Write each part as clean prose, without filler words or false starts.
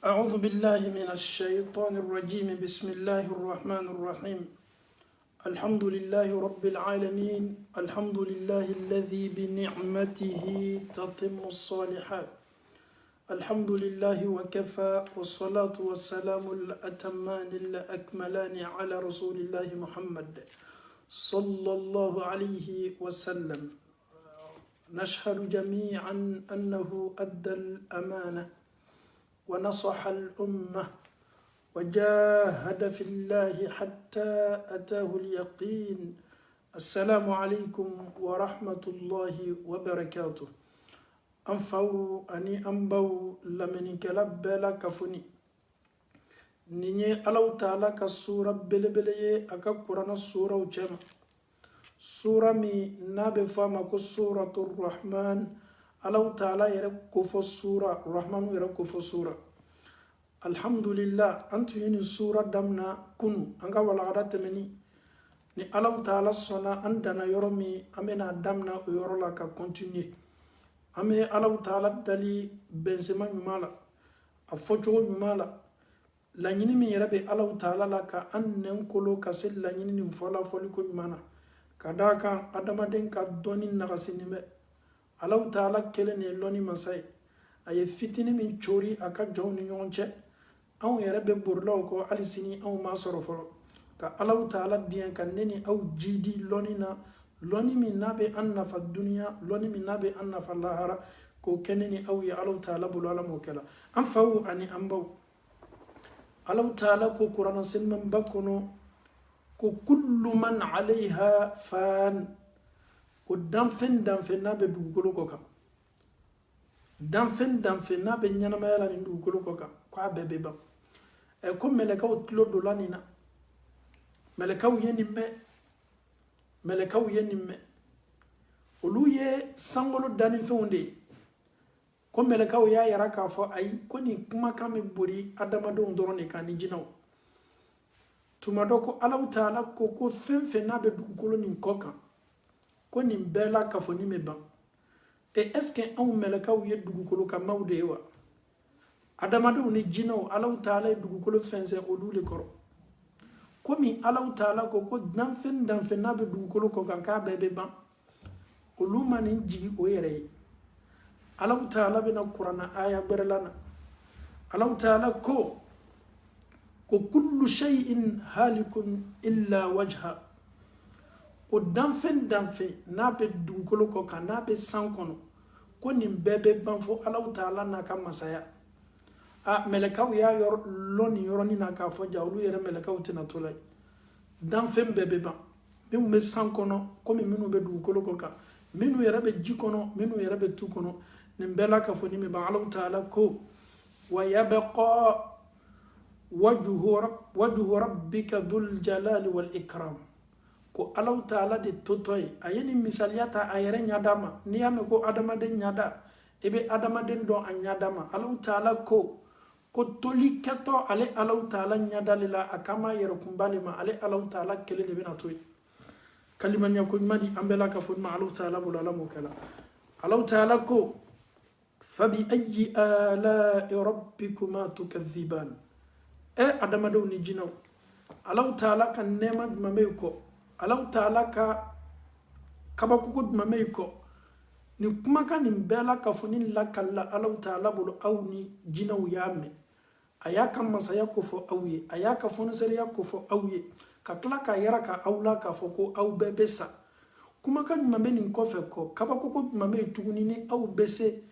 أعوذ بالله من الشيطان الرجيم بسم الله الرحمن الرحيم الحمد لله رب العالمين الحمد لله الذي بنعمته تتم الصالحات الحمد لله وكفى والصلاة والسلام الأتمان الأكملان على رسول الله محمد صلى الله عليه وسلم نشهد جميعا أنه أدى الأمانة ونصح الأمة وجاهد في الله حتى أتاه اليقين السلام عليكم ورحمة الله وبركاته أنفو أني أنبو لمن كلب كفني نيني ألو تعالى كسورة بلبلي أكا قرآن السورة وجمع سورة مي نابي فاما كسورة الرحمن ألو تعالى يركو فالسورة الرحمن يركو فالسورة الحمد لله أنتو يني سورة دمنا كنو أنغا والغدات مني ni ألو تعالى صنع عندنا يرمي أمنا دمنا ويرولا كا كونتيني أمي ألو تعالى دالي بنسما نمالا أفوجو نمالا لانيني من يربي ألو تعالى لكا أنن كولو كسل لانيني نفولا فوليكو نمانا كداكا أدما دين كا دوني نغسي نمي ألو تعالى كلني لوني مساي أي فتني من چوري أكا جوني نيونچه أو يربي برلو كو علي سيني أو ما صرفلو ka Allah ta'ala diyan kan neni au jidi lonina loni min nabe anna fa dunya loni min nabe anna fa lahara ko keneni au ya Allah ta'ala bulala mokela am fawu ani ambaw Allah ta'ala ko qur'an sinman bakono ko kullu man alayha fan ko danfen nabe dugolo ko kam danfen nabe nyana mayala ni dugolo ko kam ko abebe ba e ko meleka o tlo dolanina melekaw yenimme olu ye sangolo dani fewunde ko melekaw ya yara ka fo ay ko ni kuma kame bori adamado ndorone kan jinaw tumado ko Allah ta'ala ko fenfe na be dugukolo nin koka ko nin bela ka fo ni meba et est-ce que on melekaw ye dugukolo ka mawde wa adamado ni jinaw Allah ta'ala dugukolo fense olu le koro komi Allah ta'ala ko danfen na be dugukolo ko kan ka bebe ban olu manin jigi o yere Allah ta'ala be na qur'ana aya berlana Allah ta'ala ko kullu shay'in halikun illa wajha ko danfen na be dugukolo ko kan na be sankono ko nin bebe ban fo Allah ta'ala na ka masaya melekaw ya yor loni yoroni na ka fo jawlu yere melekaw tina tolay dan fem bebe ba min be sankono komi minu be du kolo ko ka minu yere be jikono minu yere be tukono nim bela ka fo ni me ba Allah ta'ala ko wa yabqa wajhu rabbika dhul jalali wal ikram ko Allah ta'ala de totoy ayeni misaliyata ayere nyadama ni yame ko adama de nyada ebe adama den do anyadama Allah ta'ala ko toli keto ale Allah ta'ala nyadalila akama yero kumbali ma ale Allah ta'ala kele de bena toy kaliman yakun madi ambela ka fon ma Allah ta'ala bulala mokala Allah ta'ala ko fabi ayyi ala rabbikuma tukadhiban adama do ni jinaw Allah ta'ala kan nema mamay ko Allah ta'ala ka kabakuko mamay ko ni kuma kan bela ka fonin la kala Allah ta'ala bulu awni jinaw yame ayaka masaya ko fo awye ayaka fo nasariya ko fo awye ka kla ka yara ka awla ka fo ko aw bebesa kuma kan mambe nin ko fe ko kaba ko mambe tuguni ni aw bese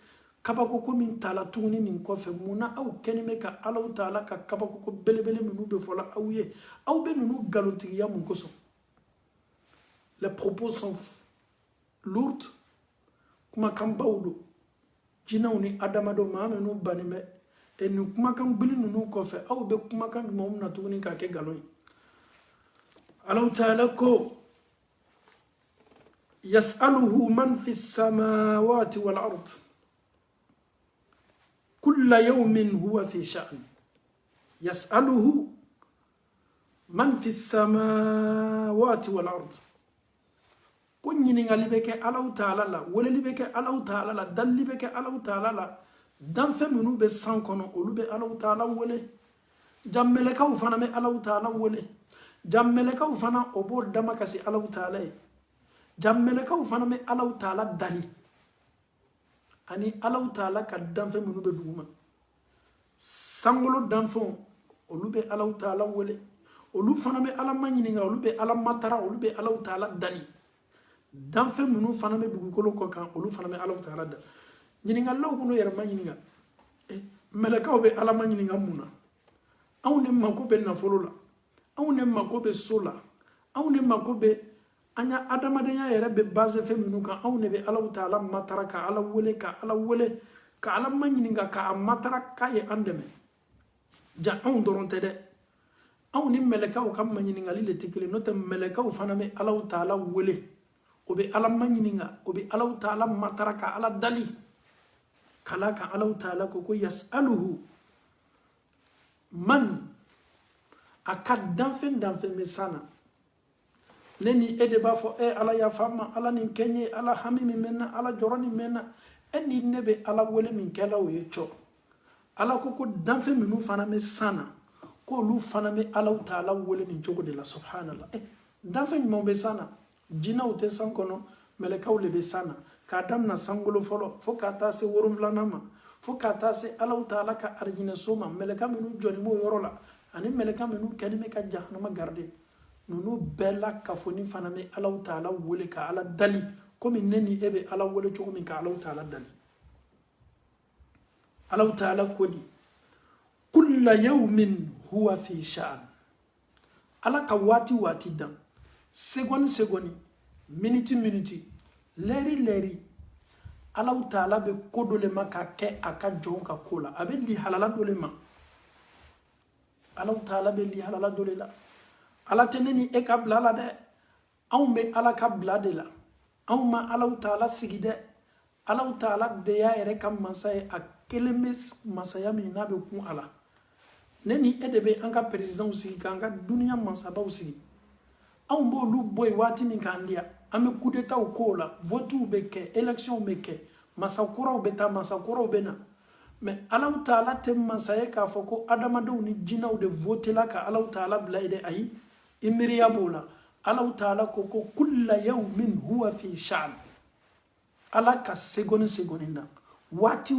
kaba ko min tala tuguni nin ko fe muna aw kenime ka Allah ta'ala ka kaba ko belebele minu be fola awye aw be minu galonti ya mun ko so les propos sont lourds kuma kan bawdo jinawni adamado mamenu banime e nu kuma kan bili nunu ko fe aw be kuma kan mom na tuguni ka ke galoy Allah ta'ala ko yas'aluhu man fi samawati wal ard kulla yawmin huwa fi sha'n yas'aluhu man fi samawati wal ard ko nyini ngali beke Allah ta'ala la wala libeke Allah ta'ala la dal libeke Allah ta'ala la danfɛn minnu bɛ san kɔnɔ olu bɛ Alahu Taala wele ja mɛlɛkɛw fana bɛ Alahu Taala wele ja mɛlɛkɛw fana o b'o dama kasi Alahu Taala ye ja mɛlɛkɛw fana bɛ Alahu Taala dali ani Alahu Taala ka danfɛn minnu bɛ duguma sankolo danfɛnw olu bɛ Alahu Taala wele olu fana bɛ Ala ma ɲininka olu bɛ Ala matara olu bɛ Alahu Taala dali danfɛn minnu fana bɛ dugukolo kɔ kan olu fana bɛ Alahu Taala dali ɲininkalilaw k'u yɛrɛ ma ɲininka mɛlɛkɛw bɛ Ala ma ɲininka mun na anw de mako bɛ nafolo la anw de mako bɛ so la anw de mako bɛ an ka adamadenya yɛrɛ bɛ base fɛn minnu kan anw de bɛ Alahu Taala matara ka Ala wele ka Ala ma ɲininka k'a matara k'a ye an dɛmɛ ja anw dɔrɔn tɛ dɛ anw ni mɛlɛkɛw ka maɲininkali de tɛ kelen n'o tɛ mɛlɛkɛw fana bɛ Alahu Taala wele o bɛ Ala ma ɲininka o bɛ Alahu Taala matara ka Ala dali kala kan Alahu Taala ko yasaluhu man a ka danfɛn bɛ sanna ne ni e de b'a fɔ Ala yafa n ma Ala nin kɛ n ye Ala hami min bɛ n na Ala jɔrɔ nin bɛ n na e ni ne bɛ Ala wele min kɛla o ye cɔ Ala ko danfɛn minnu fana bɛ sanna k'olu fana bɛ Alahu Taala wele nin cogo de la subhanallah danfɛn ɲumanw bɛ sanna jinɛw tɛ san kɔnɔ mɛlɛkɛw de bɛ sanna k'a daminɛ sankolo fɔlɔ fo ka taa se 7nan ma fo ka taa se Alahu Taala ka arijinɛso ma mɛlɛkɛ minnu jɔlen b'o yɔrɔ la ani mɛlɛkɛ minnu kɛlen bɛ ka jahanama garde ninnu bɛɛ la kafoni fana bɛ Alahu Taala wele ka Ala dali komi ne ni e bɛ Ala wele cogo min ka Alahu Taala dali Alahu Taala ko di kulla yawmin huwa fi sha'an Ala ka waati dan seconde minute lɛri Alahu Taala bɛ ko dɔ le ma ka kɛ a ka jɔnw ka ko la a bɛ lihalala dɔ le ma Alahu Taala bɛ lihalala dɔ le la Ala tɛ ne ni e ka bila la dɛ anw bɛ Ala ka bila de la anw ma Alahu Taala sigi dɛ Alahu Taala de y'a yɛrɛ ka masa ye a kelen bɛ masaya min n'a bɛ kun a la ne ni e de bɛ an ka présidents sigi k'an ka duniya masabaw sigi anw b'olu bɔ yen waati min k'an diya an bɛ coup d'état k'o la votes bɛ kɛ élections bɛ kɛ masakuraw bɛ taa masakuraw bɛ na mais Alahu Taala tɛ masa ye k'a fɔ ko adamadenw ni jinɛw de votera ka Alahu Taala bila ye dɛ ayi i miiriya b'o la Alahu Taala ko kulla yawmin huwa fi sha'an Ala ka seconde na waati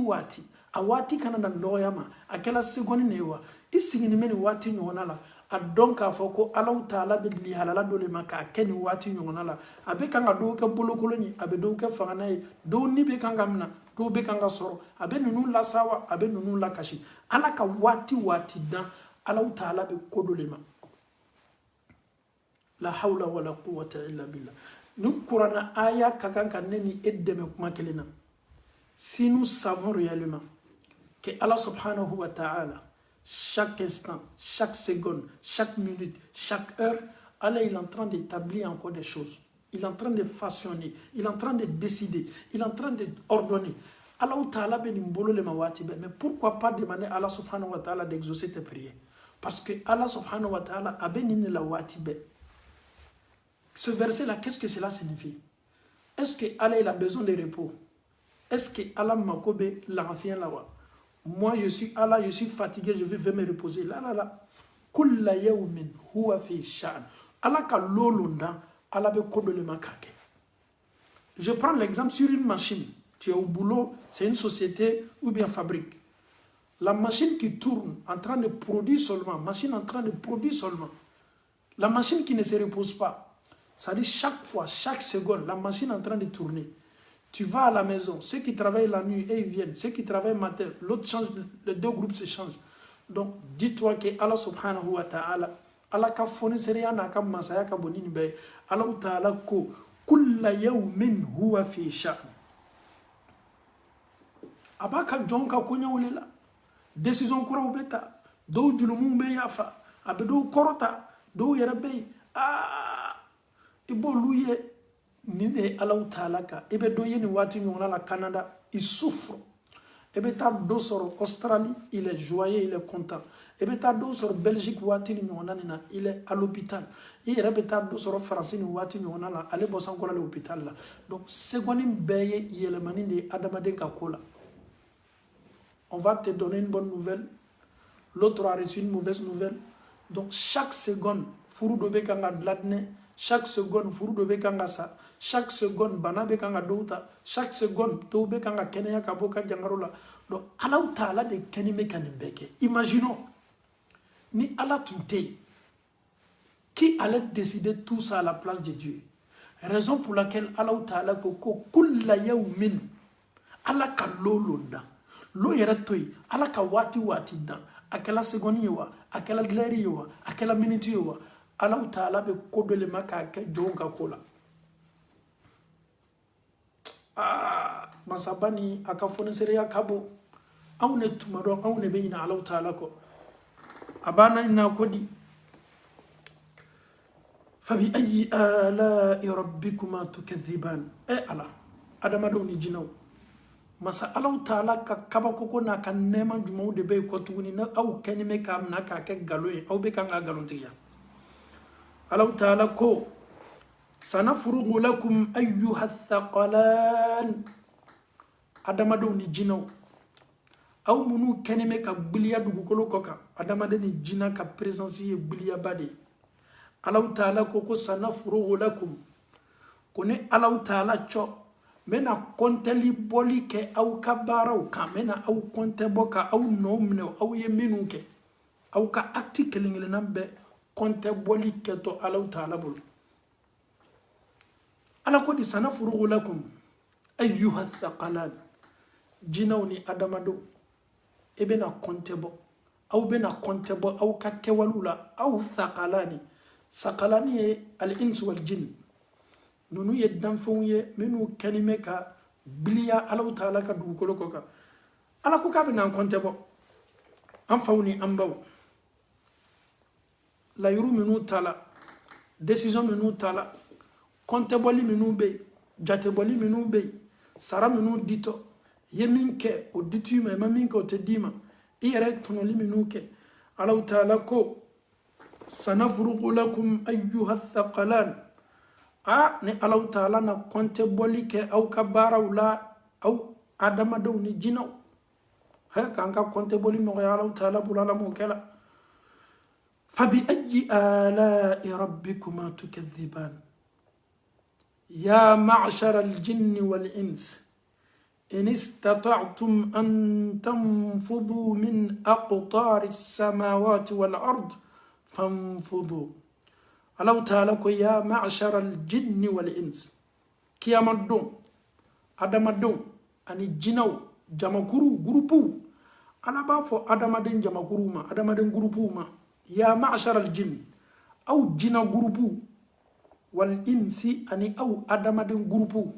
a waati kana na nɔgɔya ma a kɛla seconde de ye wa i sigini bɛ nin waati ɲɔgɔnna la a dɔn k'a fɔ ko Alahu Taala bɛ lihalala dɔ le ma k'a kɛ nin waati ɲɔgɔnna la a bɛ kan ka dɔw kɛ bolokolon ye a bɛ dɔw kɛ fangana ye dɔw ni bɛ kan ka minɛ dɔw bɛ kan ka sɔrɔ a bɛ ninnu lasawa a bɛ ninnu lakasi Ala ka waati dan Alahu Taala bɛ ko dɔ le ma la hawla wala quwwata illa billah ni kuranna aya ka kan ka ne ni e dɛmɛ kuma kelen na si nous savons réellement que Allah subhanahu wa ta'ala chaque instant, chaque seconde, chaque minute, chaque heure, Allah il est en train d'établir encore des choses. Il est en train de façonner, il est en train de décider, il est en train d'ordonner. Allah Ta'ala ben imbolo le mawati ben. Mais pourquoi pas demander à Allah subhanahu wa ta'ala d'exaucer tes prières? Parce que Allah subhanahu wa ta'ala a ben la wati ben. Ce verset-là, qu'est-ce que cela signifie? Est-ce que Allah il a besoin de repos? Est-ce que Allah makobe l'enfien là-bas? Moi, je suis Allah, je suis fatigué, je vais me reposer. Là. Kulla yawmin huwa fi sha'an. Allah ka lolonda, Allah be kodole makake. Je prends l'exemple sur une machine. Tu es au boulot, c'est une société ou bien fabrique. La machine qui tourne, en train de produire seulement, machine en train de produire seulement. La machine qui ne se repose pas. Ça dit chaque fois, chaque seconde, la machine en train de tourner. Tu vas à la maison, ceux qui travaillent la nuit, et ils viennent. Ceux qui travaillent le matin, l'autre change, les deux groupes se changent. Donc, dis-toi que Allah subhanahu wa ta'ala, Allah ka foni seriya na ka masaya ka bonini be, Allah ta'ala ko, kulla yawmin huwa fi sha'n. Abaka jonka konya wulela, décision kura ubeta, do julumu be yafa, abedo korota, do yerabe, ibo luye, Nine Allah Ta'ala ka ebe do yeni wati nyona la Canada il souffre ebe ta do sur Australie il est joyeux il est content ebe ta do sur Belgique wati nyona nina il est à l'hôpital il ebe ta do sur France ni wati nyona la ale bosan ko la l'hôpital la donc segonim beye yelemani de adamaden ka kola on va te donner une bonne nouvelle, l'autre a reçu une mauvaise nouvelle. Donc chaque seconde, furu dobe kanga dladne, chaque seconde, furu dobe kanga sa, chaque seconde, bana be kanga douta, chaque seconde, tobe kanga keneya kaboka jangarola. Donc Allah Ta'ala de kenime kanimbeke. Imaginons, ni Allah tunte, qui allait décider tout ça à la place de Dieu. Raison pour laquelle Allah Ta'ala koko kulla yawmin, Allah ka lolonda, lo yera toy, Allah ka wati dan. Akela seconde yewa, akela gleri yewa, akela minute yewa, Allah Ta'ala be kodole maka ke jonga kola. Masabani akafone seria kabo, awne tumado, awne be ina Allah Ta'ala ko. Abana ina kodi. Fabi ayi ala'i rabbikuma tukadhiban. Allah, adamado ni jinaw. Masa Allah Ta'ala ka kabakoko na ka nema jumaw de be ko tuguni na aw kenime ka na ka ke galoye aw be kan ga galontiya. Allah Ta'ala ko sanafrugu lakum ayyuha thaqalan. Adamado ni jinaw. Aw munu kenime ka biliya dugukolo koka. Adamade ni jina ka présence ye biliya bade. Allah Ta'ala ko sanafrugu lakum. Kone Allah Ta'ala cho mena konteli boli ke au kabaraw ka mena au konte boka au nomne au yeminu ke au ka akti kelingele nambe konte boli ke to Allah Ta'ala bol ala ko di sanafrugu lakum ayyuha thaqalan jinawni adamado ebena konte bo au bena konte bo au ka kewalula au thaqalani saqalani al ins wal jinn nunu ye danfɛnw ye minnu kɛnime ka biliya Allah Ta'ala ka dugukolo kɔ kan ala ko k'a bɛ n'an kɔntɛ bɔ an faw ni an baw layiru minnu ta la décision minnu ta la kɔntɛbɔli minnu bɛ yen jatebɔli minnu bɛ yen sara minnu ditɔ ye min kɛ o diti ma i ma min kɛ o tɛ d'i ma i yɛrɛ tɔnɔli minnu kɛ Allah Ta'ala ko sanafrugu lakum ayyuha thaqalan. Ni Allah Ta'ala na konte boli ke au ka baaraw la au adamadenw ni jinaw kan ka konte boli nɔgɔya Allah Ta'ala bolo Ala m'o kɛ la. Fabi ayyi ala'i rabbikuma tukadhiban. Ya ma'shara al-jinni wal-ins in istata'tum an tanfudhu min aqtari as-samawati wal-ard fanfudhu. Allah Ta'ala ko ya ma'ashara al-jinni wal-ins. Kiyamadon, adamadon, ani jinaw, jamakuru, gurupu. Allah ba fo adamaden jamakuru ma, adamaden gurupu ma. Ya ma'ashara al-jinn, aw jina gurupu, wal-insi ani aw adamaden gurupu.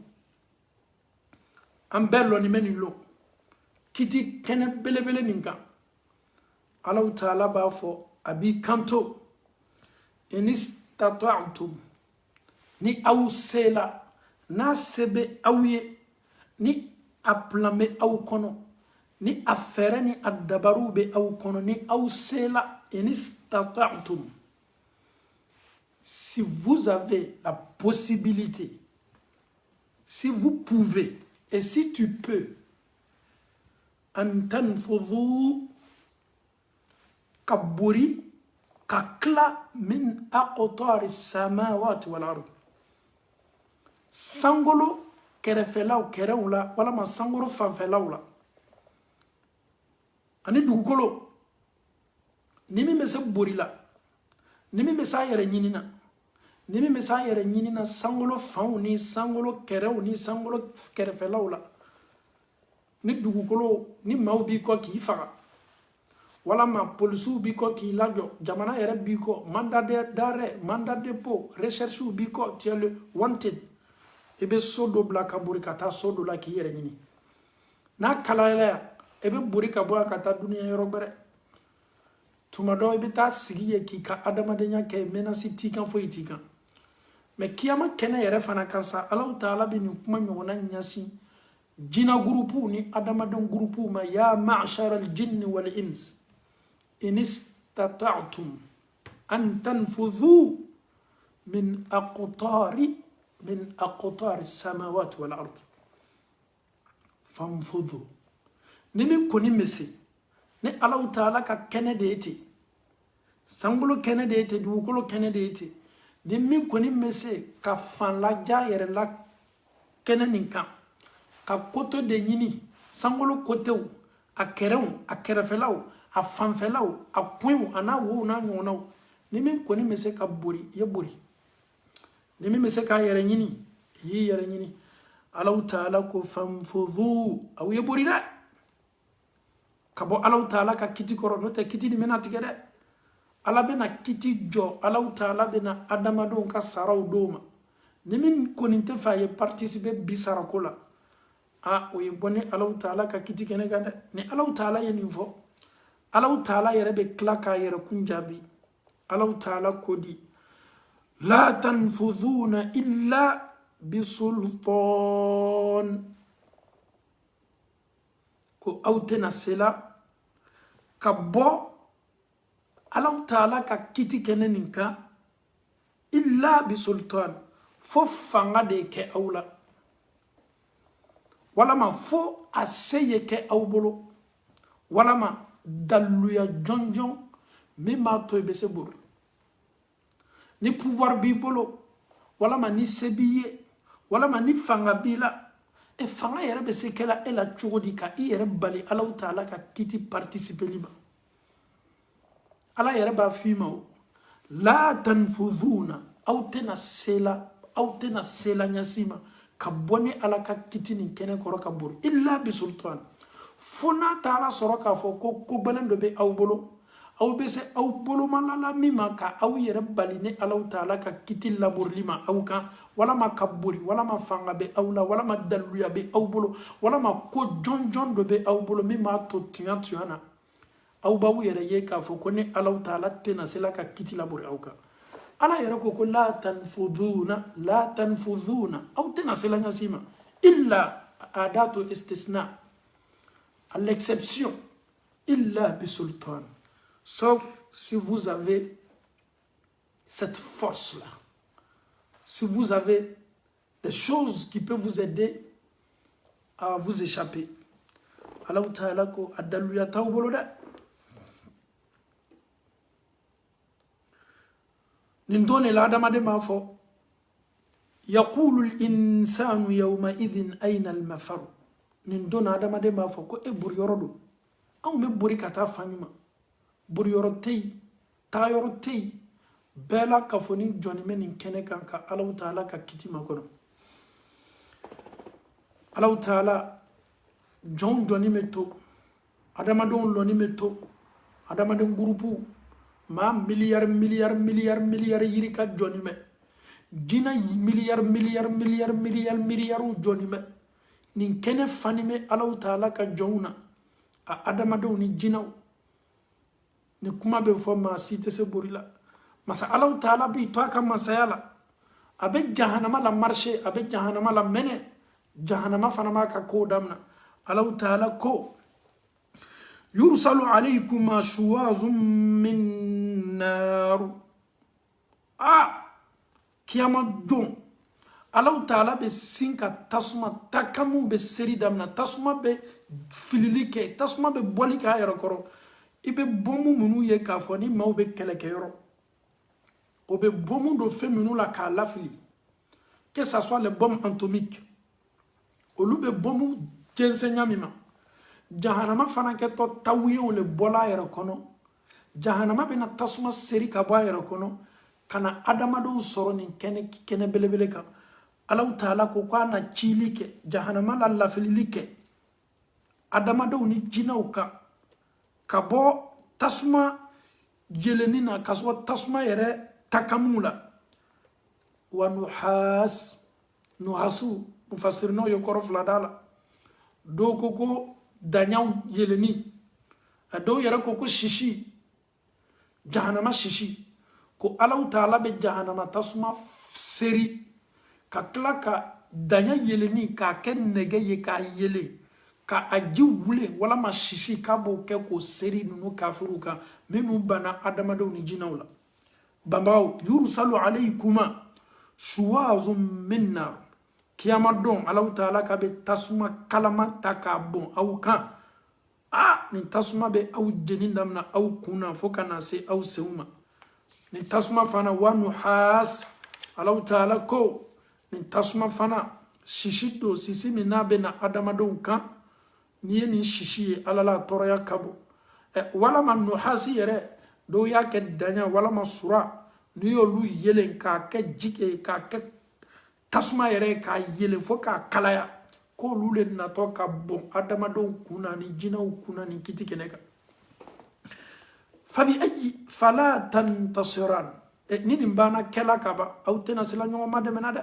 An bɛɛ ni meni lo. Kiti kene belebele ninka. Allah Ta'ala ba fo abi kanto. Inistata'tum ni aw sela na sebe awye ni aplame aw kono ni afere ni adabaru be aw kono ni aw sela inistata'tum. Si vous avez la possibilité, si vous pouvez et si tu peux, an tanfudhu kaburi kakla min aqtari samawati wal ard. Sangolo kerefelaw kerewla wala ma sangolo fanfelaw la ani dugukolo ni mi mese borila ni mi mesa yere nyinina ni mi mesa yere nyinina sangolo faw ni sangolo kerew ni sangolo kerefelaw la ni dugukolo ni maw bi ko ki faga wala ma polisu bi ko ki lajo jamana yere bi ko mandat d'arrêt mandat de dépôt recherche bi ko tu es le wanted ebe sodo bla kaburi kata sodo la ki yere nyini na kalaya ebe buri ka bo kata dunia yoro bere tumado ebe ta sigiye ki ka adama de nya ke menasi tikan fo itikan me kiyama kene yere fana kansa Allah Ta'ala bi ni kuma nyona nyasi jina grupu ni adama don grupu ma ya ma'shar al-jinn wal ins in istata'tum an tanfudhu min aqtari as-samawati wal ard fanfudhu ni min koni mese ni Allah Ta'ala ka kene de ete sangolo kene de ete dugukolo kene de ete ni min koni mese ka fan la ja yɛrɛ la kene nin kan ka koto de ɲini sangolo kotew a kɛrɛw a kɛrɛfɛlaw a fanfɛlaw a kuinw a n'a wow n'a ɲɔgɔnnaw ni min koni mese ka bori ye bori ni min mese ka yɛrɛ ɲini yi yɛrɛ ɲini Allah Ta'ala ko fanfudhu aw ye bori dɛ ka bɔ Allah Ta'ala ka kiti kɔrɔ n'o tɛ kiti ni bɛna tigɛ dɛ Allah bɛna kiti jɔ Allah Ta'ala bɛna adamadenw ka saraw d'o ma ni min kɔni tɛ fɛ a ye participer bi sarako la o ye bɔ ni Allah Ta'ala ka kiti kɛnɛ kan dɛ ni Allah Ta'ala ye nin fɔ Allah Ta'ala yɛrɛ bɛ tila k'a yɛrɛ kun jaabi Allah Ta'ala ko di la tanfudhuna illa bisultan ko aw tɛna se la ka bɔ Allah Ta'ala ka kiti kɛnɛ nin kan illa bisultan fo fanga de kɛ aw la walama fo a se ye kɛ aw bolo walama daluya jɔnjɔn min b'a to i bɛ se bori ni pouvoir b'i bolo walama ni se b'i ye walama ni fanga b'i la fanga yɛrɛ bɛ se kɛla e la cogo di ka i yɛrɛ bali Allah Ta'ala ka kiti participer li ma Allah yɛrɛ b'a f'i ma o la tanfudhuna aw tɛna se la ɲɛsi ma ka bɔ ni Allah ka kiti nin kɛnɛ kɔrɔ ka bori illa bisultan fo n'a taara sɔrɔ k'a fɔ ko kobɛlɛn dɔ bɛ aw bolo aw bɛ se aw bolomalala min ma ka aw yɛrɛ bali ni Allah Ta'ala ka kiti laborili ma aw kan walama ka bori walama fanga bɛ aw la walama daluya bɛ aw bolo walama ko jɔnjɔn dɔ bɛ aw bolo min b'a to tuɲa na aw b'aw yɛrɛ ye k'a fɔ ko ni Allah Ta'ala tɛna se la ka kiti labori aw kan Allah yɛrɛ ko la tanfudhuna aw tɛna se la ɲɛsi ma illa adatu istisna à l'exception illa bisultan sauf si vous avez cette force-là, si vous avez des choses qui peuvent vous aider à vous échapper. Allah Ta'ala ko adaluya taw bolo da nin doni la adama de ma fo yaqulu al-insanu yawma idhin ayna al-mafar nin doni adama de ma fo ko e buri yoro do aw me buri kata fanyuma buri yoro tei ta yoro tei bela ka fo ni joni men nin kene kan ka Allah Ta'ala ka kiti ma kono Allah Ta'ala joni meto adama don loni meto adama den groupe ma milliard yiri ka joni me dina milliard joni me nin kene fani me Allah Ta'ala ka jona a adama don ni jinaw ni kuma be fo ma site se borila masa Allah Ta'ala bi to aka masayala abe jahannama la marché abe jahannama la mene jahannama fana ma ka ko damna Allah Ta'ala ko yursalu alaykum shuwazun min nar kiyama don Allah Ta'ala be sinka tasuma takamu be seri damna tasuma be filili ke tasuma be boli ka yero koro ibe bomu munu ye ka fo ni maw be kele ke yoro o be bomu do fe munu la ka lafili que ça soit les bombes atomiques olu be bomu jensenya mima jahannama fana ke to tawiye o le bola yero kono jahannama be na tasuma seri ka ba yero kono kana adama do soro ni kene belebele ka Allah Ta'ala ko na chili ke jahannama la lafili ke adama do ni jinaw ka bɔ tasuma jeleni na ka sɔrɔ tasuma yɛrɛ takamu la wa nuhasu mufasirinaw ye kɔrɔ fila da la dɔw ko daɲaw yeleni a dɔw yɛrɛ ko sisi jahannama sisi ko Allah Ta'ala bɛ jahannama tasuma seri ka tila ka daɲa yeleni k'a kɛ nɛgɛ ye k'a yele ka aji wule wala ma sisi ka bo ke ko seri nunu kafiru ka minu bana adamadenw ni jinaw la bambaw yursalu alaykuma shuwazun min nar kiyama don Allah Ta'ala ka be tasuma kalama ta ka bon aw kan nin tasuma be aw jeni damna aw kuna fo kana se aw sewma nin tasuma fana wa nuhas Allah ta'ala ko nin tasuma fana shishi do sisi min na be na adamadenw kan ni ye nin shishi ye Ala la tɔrɔya ka bɔ wala ma nuhasi yɛrɛ dɔw y'a kɛ daɲa wala ma sura n'i y'olu yelen k'a kɛ jike k'a kɛ tasuma yɛrɛ k'a yelen fo k'a kalaya k'olu le natɔ ka bɔn adamadenw kunna ni jinɛw kunna ni kiti kɛnɛ kan fabi ayi fala tantasiran ni nin banna kɛla ka ban aw tɛna se la ɲɔgɔn ma dɛmɛ na dɛ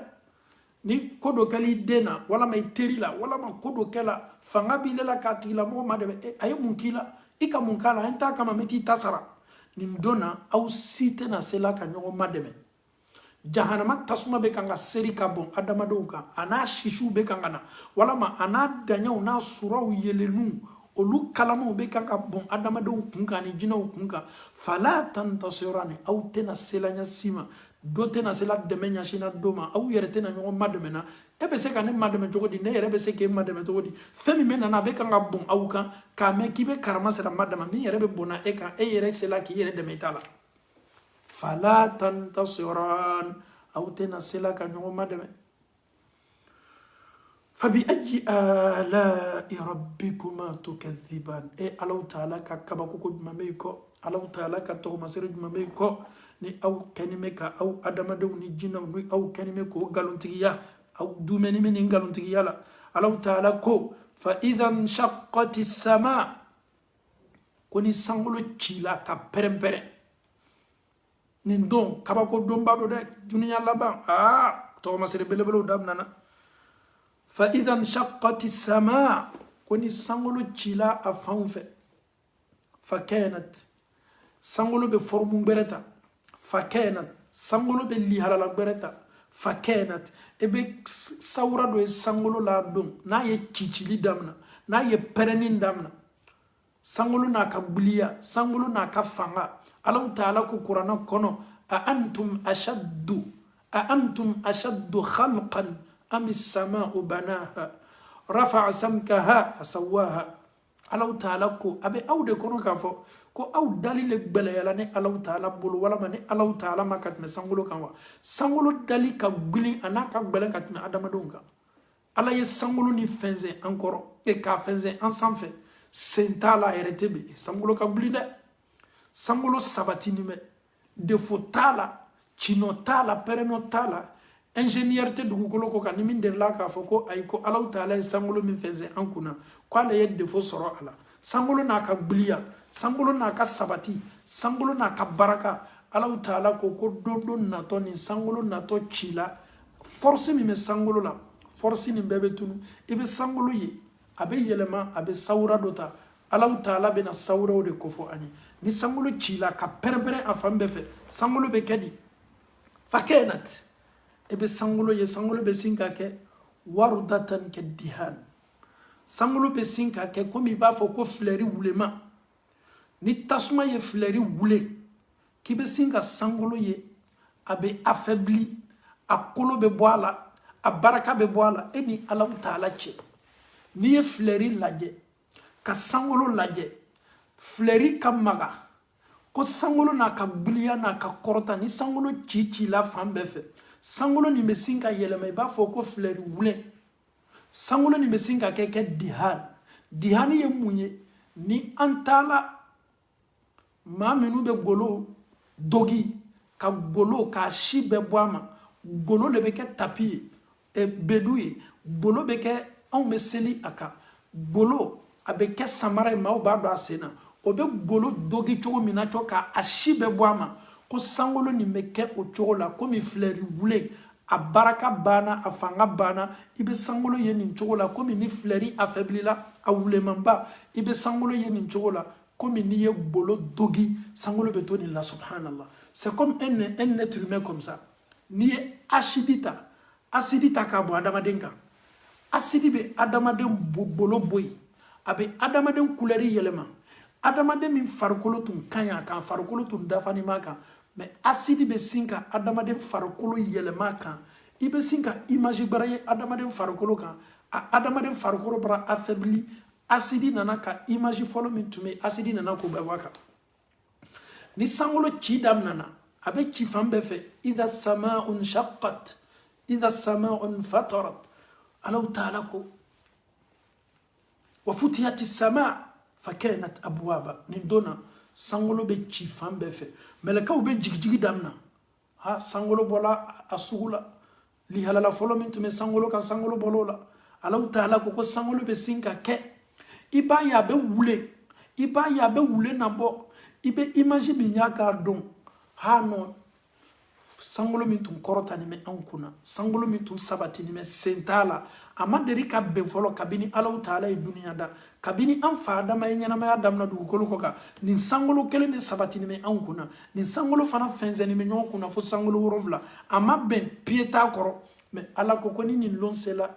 ni ko dɔ kɛla i den na walama i teri la walama ko dɔ kɛla fanga b'i la k'a tigilamɔgɔ ma dɛmɛ a ye mun k'i la i ka mun k'a la an t'a kama n t'i ta sara nin don na aw si tɛna se la ka ɲɔgɔn ma dɛmɛ jahanama tasuma bɛ kan ka seri ka bɔn adamadenw kan a n'a sisiw bɛ kan ka na walama a n'a daɲaw n'a suraw yelenniw olu kalamaw bɛ kan ka bɔn adamadenw kun kan ni jinɛw kun kan fala tantasirani aw tɛna se la ɲɛsi ma dɔ tɛna se la dɛmɛ ɲɛsina dɔ ma aw yɛrɛ tɛna ɲɔgɔn madɛmɛ na e bɛ se ka ne madɛmɛ cogo di ne yɛrɛ bɛ se k'e madɛmɛ cogo di fɛn min bɛ nana a bɛ kan ka bɔn aw kan k'a mɛn k'i bɛ karama sera madɛmɛ min yɛrɛ bɛ bɔnna e kan e yɛrɛ se la k'i yɛrɛ dɛmɛ i ta la fala tantasiran aw tɛna se la ka ɲɔgɔn madɛmɛ fabi ayi ala'i rabbikuma tukadhiban Ala ta'ala ka kabako jumɛn bɛ i kɔ Ala ta'ala ka tɔgɔmasere jumɛn bɛ i kɔ ni aw kɛni bɛ ka aw adamadenw ni jinɛw ni aw kɛni bɛ k'o nkalontigiya aw dumuni bɛ nin nkalontigiya la Ala ta'ala ko fa idha nshaqqati sama ko ni sankolo cila ka pɛrɛn-pɛrɛn nin don kabako donba do dɛ duniya laban tɔgɔmasere belebelew daminana fa idha nshaqqati sama ko ni sankolo cila a fanw fɛ fa kanat sankolo bɛ formu gbɛrɛ ta fa kanat sankolo bɛ lihalala gbɛrɛ ta fa kanat e bɛ sawura dɔ ye sankolo la don n'a ye cicili damina n'a ye pɛrɛnni damina sankolo n'a ka gbiliya sankolo n'a ka fanga Ala ta'ala ko kuranna kɔnɔ a antum ashaddu khalqan am as-sama'u banaha rafa'a samkaha fasawaha Ala ta'ala ko abe aw de kɔnɔ k'a fɔ ko aw dali le gbɛlɛyala ni Ala ta'ala bolo walama ni Ala ta'ala ma ka tɛmɛ sankolo kan wa sankolo dali ka gwili a n'a ka gbɛlɛ ka tɛmɛ adamadenw kan Ala ye sankolo ni fɛnsɛn an kɔrɔ k'a fɛnsɛn an sanfɛ sen t'a la a yɛrɛ tɛ bi sankolo ka gwili dɛ sankolo sabatini bɛ defo t'a la cino t'a la pɛrɛnno t'a la ingénieur tɛ dugukolo ko kan ni min delila k'a fɔ ko ayi ko Ala ta'ala ye sankolo min fɛnsɛn an kunna k'ale ye defo sɔrɔ a la sankolo n'a ka gbiliya sankolo n'a ka sabati sankolo n'a ka baraka Ala ta'ala ko don natɔ ni sankolo natɔ ci la force min bɛ sankolo la force nin bɛɛ bɛ tunu i bɛ sankolo ye a bɛ yɛlɛma a bɛ sawura dɔ ta Ala ta'ala bɛna sawuraw de kofɔ an ye ni sankolo ci la ka pɛrɛn-pɛrɛn a fan bɛɛ fɛ sankolo bɛ kɛ di fa kanat e bɛ sankolo ye sankolo bɛ sin ka kɛ warudatan kɛ dihan sankolo bɛ sin ka kɛ komi i b'a fɔ ko filɛri wulema ni tasuma ye filɛri wule k'i bɛ sin ka sankolo ye a bɛ affaibli a kolo bɛ bɔ a la a baraka bɛ bɔ a la e ni Ala ta'ala cɛ n'i ye filɛri lajɛ ka sankolo lajɛ filɛri ka maga ko sankolo n'a ka gbiliya n'a ka kɔrɔta ni sankolo ci la fan bɛɛ fɛ sankolo nin bɛ sin ka yɛlɛma i b'a fɔ ko filɛri wulɛ sankolo nin bɛ sin ka kɛ dihan ye mun ye ni an taala maa minnu bɛ golo dogi ka golo k'a si bɛɛ bɔ a ma golo de bɛ kɛ tapi ye bedu ye golo bɛ kɛ anw bɛ seli a kan golo a bɛ kɛ samara ye maaw b'a dɔn a sen na o bɛ golo dogi cogo min na to k'a si bɛɛ bɔ a ma ko sankolo nin bɛ kɛ o cogo la komi filɛri wule a baraka banna a fanga banna i bɛ sankolo ye nin cogo la komi ni filɛri affaiblila a wulemanba i bɛ sankolo ye nin cogo la komi n'i ye golo dogi sankolo bɛ to nin la subhanallah c'est comme un être humain comme ça n'i ye acide ta k'a bɔ adamaden kan acide bɛ adamaden bolo bɔ yen a bɛ adamaden couleur yɛlɛma adamaden min farikolo tun ka ɲi a kan farikolo tun dafalen b'a kan mais acide bɛ sin ka adamaden farikolo yɛlɛma a kan i bɛ sin ka image bara ye adamaden farikolo kan a adamaden farikolo bara affaibli acide nana ka image folo min tume acide nana ko bawaka ni sangolo ci dam nana abe ci fambe fe idha samaa'un shaqqat idha samaa'un fatarat alaw ta'ala ko wa futiyat as-sama' fa kanat abwaba ni dona sangolo be ci fambe fe melakaw be jigjigi damna ha sangolo bola asugula li halala folo min tume sangolo kan sangolo bolola alaw ta'ala ko sangolo be sinka ke iba ya be wule na bo ibe image bi nyaka don ha no sangolo min tun korota ni me ankuna sangolo min tun sabati ni me sentala amaderi ka be folo kabini alaw ta'ala e dunya da kabini an fa adama e nyana ma adam na du ko ka ni sangolo kele ni sabati ni me ankuna ni sangolo fana fenze ni me nyokuna fo sangolo worovla ama ben pieta koro me ala ko koni ni lonsela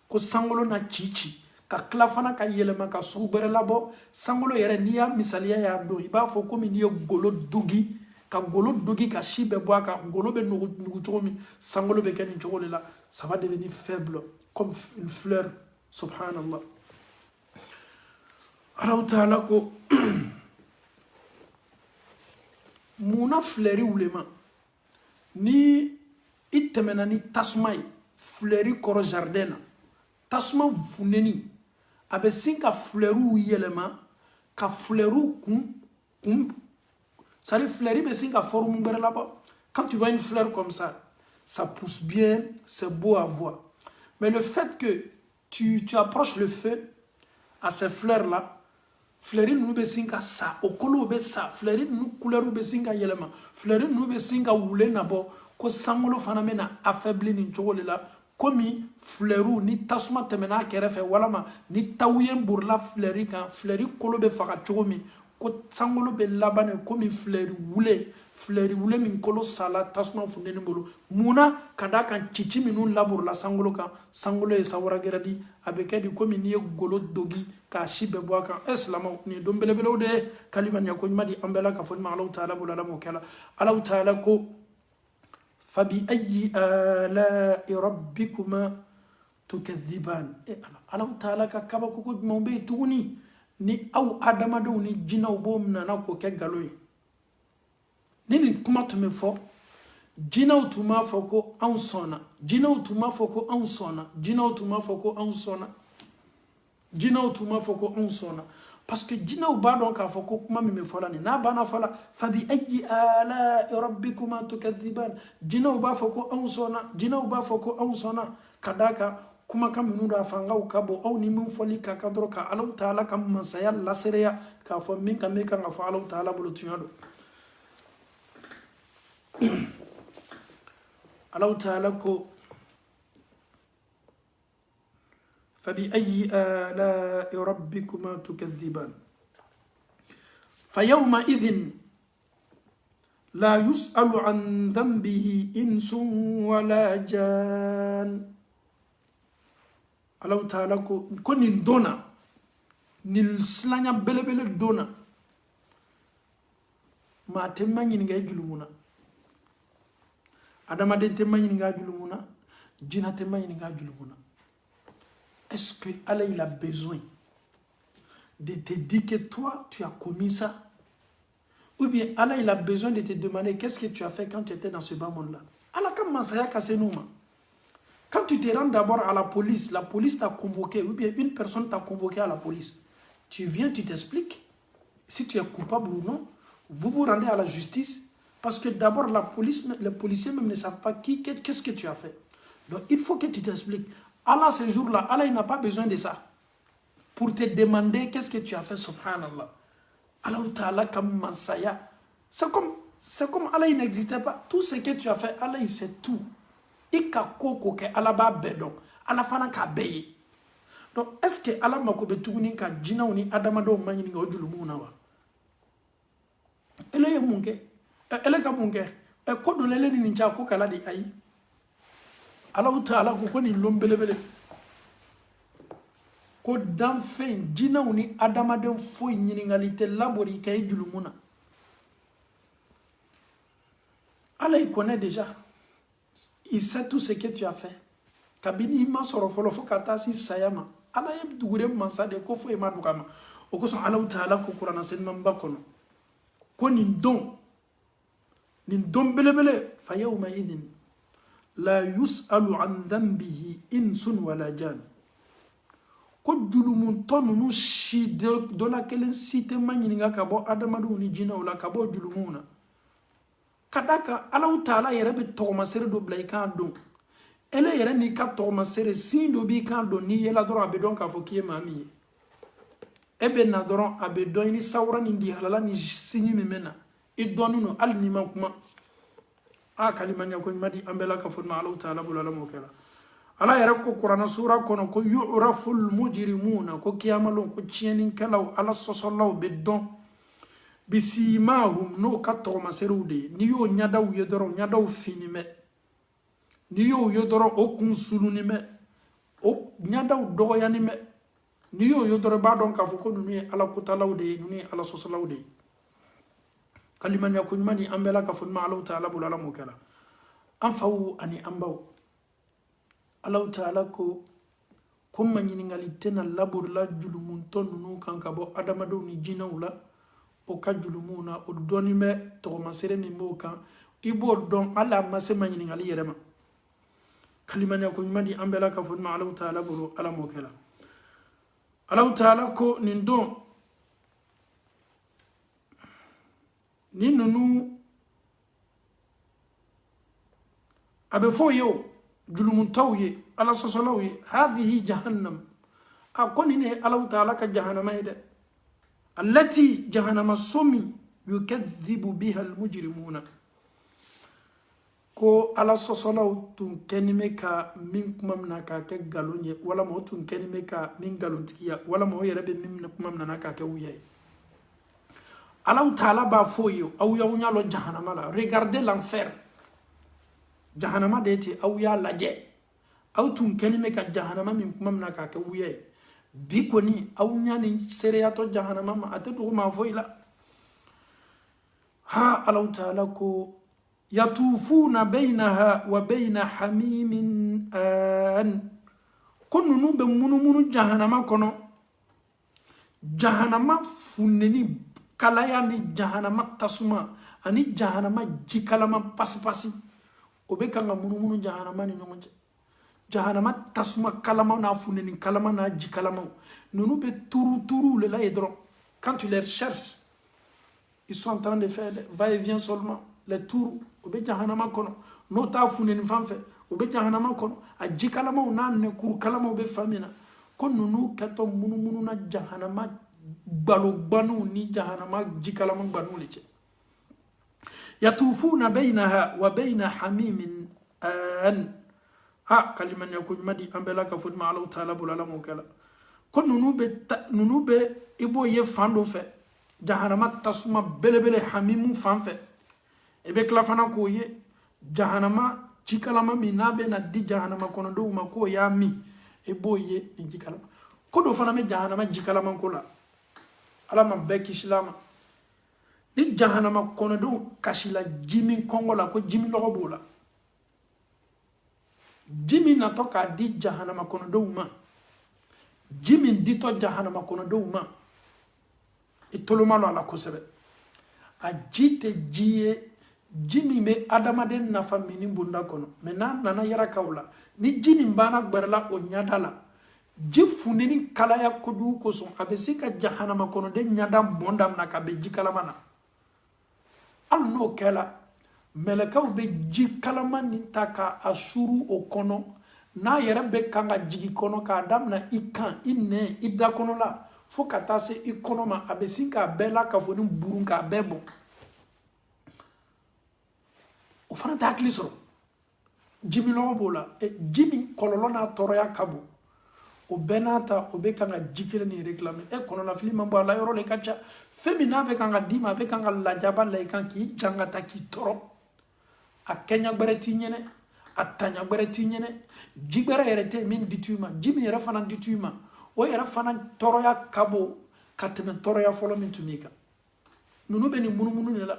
ko sangolo na chichi ka kila fana ka yelema ka sugu bɛrɛ labɔ sangolo yɛrɛ n'i y'a misaliya y'a don i b'a fɔ komi n'i ye golo dogi ka golo dogi ka si bɛɛ bɔ a kan golo bɛ nugu cogo min sangolo bɛ kɛ nin cogo de la ça va devenir faible comme une fleur subhanallah Allahu Ta'ala ko muna fleuri wulema ni i tɛmɛna ni tasuma ye fleuri kɔrɔ jardin na tasuma funeni a bɛ sin ka fleuruw yɛlɛma ka fleuruw c'est-à-dire fleury bɛ sin ka forme wɛrɛ labɔ quand tu vois une fleur comme ça pousse bien, c'est beau à voir mais le fait que tu approches le feu à ces fleurs là fleury ninnu bɛ sin ka sa o kolow bɛ sa fleury ninnu couleur bɛ sin ka yɛlɛma fleury ninnu bɛ sin ka wule nabɔ ko sangolo fana bɛ na affaiblir nin cogo de la komi fleuru ni tasuma tɛmɛna kɛrɛfɛ walama ni tawuyen borila fleury kan fleury kolo bɛ faga cogo min ko sangolo bɛ laban komi fleury wule min kolo sala tasuma fundeni bolo muna ka da kan cici minnu laborila sangolo kan sangolo ye sawara gɛrɛ di a bɛ kɛ di komi n'i ye golo dogi k'a si bɛɛ bɔ a kan silamɛw nin ye don belebelew de ye kalima ɲɛko ɲuman di an bɛɛ la ka fɔ ni ma Alahu Ta'ala bolo ala m'o kɛ la Alahu Ta'ala ko فبأي آلاء ربكما تكذبان الله تعالى كبا كوكو موبي توني ni aw adamadenw ni jinɛw b'o nana k'o kɛ galo ye ni nin kuma tun bɛ fɔ jinɛw tun b'a fɔ ko anw sɔnna jinɛw tun b'a fɔ ko anw sɔnna jinɛw tun b'a fɔ ko anw sɔnna jinɛw tun b'a fɔ ko anw sɔnna parce que jinɛw b'a dɔn k'a fɔ ko kuma min bɛ fɔ la nin n'a banna fɔ la fabi ayi ala rabbikuma tukadhiban jinɛw b'a fɔ ko anw sɔnna jinɛw b'a fɔ ko anw sɔnna ka d'a kan kumakan minnu da fangaw ka bɔ aw ni min fɔli ka kan dɔrɔn ka Alahu Ta'ala ka masaya lasereya k'a fɔ min kan ka fɔ Alahu Ta'ala bolo tiɲɛ don Alahu Ta'ala ko فبأي آلاء ربكما تكذبان فيومئذ لا يسأل عن ذنبه إنس ولا جان الله تعالى كن دونا نلسلانيا بلبل دونا ما تماني نغا جلومنا adama den temmani nga julumuna jina temmani nga julumuna. Est-ce que Allah il a besoin de te dire que toi tu as commis ça, ou bien Allah il a besoin de te demander qu'est-ce que tu as fait quand tu étais dans ce bas monde là? Allah comment ça y a cassé nous? Quand tu te rends d'abord à la police t'a convoqué, ou bien une personne t'a convoqué à la police, tu viens, tu t'expliques si tu es coupable ou non, vous vous rendez à la justice. Parce que d'abord, la police, les policiers même ne savent pas qu'est-ce que tu as fait. Donc, il faut que tu t'expliques. Allah, ce jour-là, Allah, il n'a pas besoin de ça. Pour te demander qu'est-ce que tu as fait, subhanallah. Allah Ta'ala comme Mansaya. C'est comme Allah, il n'existait pas. Tout ce que tu as fait, Allah, il sait tout. Il ka koko ke Allah ba bedon. Allah fana ka beye. Donc, est-ce que Allah m'a kobe tuguni ka jina ni adamado mani nga ojulumu na wa? Ele ye munke. Ele ka munke. E kodo lele ni ncha ko kala di ayi. Allah Ta'ala ko ni lombelebele. Ko dan fen jina ni adamado fo nyingalite labori kay julumuna. Allah il connaît déjà. Il sait tout ce que tu as fait. Kabini ma sorofolo fo kata si sayama. ala yem dugure mansa de ko foye ma dugama o ko son Allah taala ko qur'ana sen mamba kono ko nin don belebele fa yawma idhin la yus'alu an dhanbihi insun wala jan ko julumun tonunu shi do la kelen site manyininga ka bo adamadu ni jinaw la ka bo julumuna kadaka Allah taala yere be togma sere do blay kan don ele yere ni ka togma sere sin do bi kan don ni yela doro abe don ka fo kiye mami ebe na doro abe don ni sawra ni ndi halala ni sinyi memena idonu al ni makuma a kalimanya ko madi ambela ka fo ma Allah taala bulala mo kala ala yere ko qur'ana sura kono ko yu'raful mujrimuna ko kiyamalon ko cienin kalaw ala sosolaw be don bisimahum no kato maserude ni yo nyadaw yedoro nyadaw finime ni yo yedoro o kunsuluni me o nyadaw dogoyani me ni yo yedoro ba don ka foko nuni ala kutalawde nuni ala sosolawde kaliman yakun mani ambela ka funma ala taala bulala mukala anfawu ani ambaw ala taala ko kuma nyiningali tena labur la julumun tonu kan ka bo adamado ni jinawla o ka julumuna o doni me to masere mi mo kan ibo don ala mase manyini ngali yerema kalimanya ko madi ambela ka fon ma Allah taala buru ala mo kala Allah taala ko nin don nin nunu abe fo yo julumun tawye ala sosolawi hadhihi jahannam akoni ne Allah taala ka jahannama ide التي جهنم الصمي يكذب بها المجرمون ko ala sosolaw tun kenime ka min kumamna ka ke galonye wala mo tun kenime ka min galontiya wala mo yere be min kumamna na ka ke wuye ala taala ba foyo aw ya nyalo jahannama la regardez l'enfer jahannama deti aw ya laje aw tun kenime ka jahannama min kumamna ka ke wuye bikoni aw nyani sereyato jahannama ma atadu ma foila ha Allah taala ko yatufuna bainaha wa baina hamimin an kununu be munumunu jahannama kono jahannama funeni kalaya ni jahannama tasuma ani jahannama jikalama pasipasi obe kanga munumunu jahannama ni nyonje jahannama tasuma kalama na funeni kalama na jikalama nunu be turu le la edron quand tu les recherches ils sont en train de faire va et vient seulement les tours obe jahannama kono no ta funeni fanfe obe jahannama kono a jikalama na ne kur kalama obe famina kon nunu kato munumunu na jahannama banu ni jahannama jikalama banu leche yatufuna bainaha wa baina hamimin an ha kaliman yakun madi ambela ka fudma Allah taala bulala mukala kon nunu be ibo ye fando fe jahannama tasuma belebele hamimu fanfe ebe klafana ko ye jahannama jikalama minabe na di jahannama kono do ma ko ya mi ebo ye jikalama ko do fana me jahannama jikalama ko la ala ma be kislama ni jahannama kono do kashila jimi kongola ko jimi logo bola jimi na to ka di jahannama kono do ma jimi dito jahannama kono do ma itolomalo ala kosebe a jite jiye jimi me adamaden na famini bunda kono mena nana yara kawla ni jini mbana gberla o nyadala jifuneni kala ya kodu koson abesika jahannama kono de nyada bondam na kabe jikalamana alno kala melekaw be jikalama ni taka asuru o kono na yere be kanga jigi kono ka adam na ikan inne ida kono la fo kata se ikono ma abesika bela ka foni burunka bebo o fana ta hakili sɔrɔ jimi lɔgɔ b'o la jimi kɔlɔlɔ n'a tɔɔrɔya ka bon o bɛɛ n'a ta o bɛ kan ka ji kelen ni réclamer kɔnɔnafili man bɔ a la yɔrɔ le ka ca fɛn min n'a bɛ kan ka d'i ma a bɛ kan ka lajaba la i kan k'i janga ta k'i tɔɔrɔ a kɛɲɛ gbɛrɛ t'i ɲɛnɛ a taɲa gbɛrɛ t'i ɲɛnɛ ji gbɛrɛ yɛrɛ tɛ min di t'u ma ji min yɛrɛ fana di t'u ma o yɛrɛ fana tɔɔrɔya ka bon ka tɛmɛ tɔɔrɔya fɔlɔ min tun b'i kan ninnu bɛ nin munumunu de la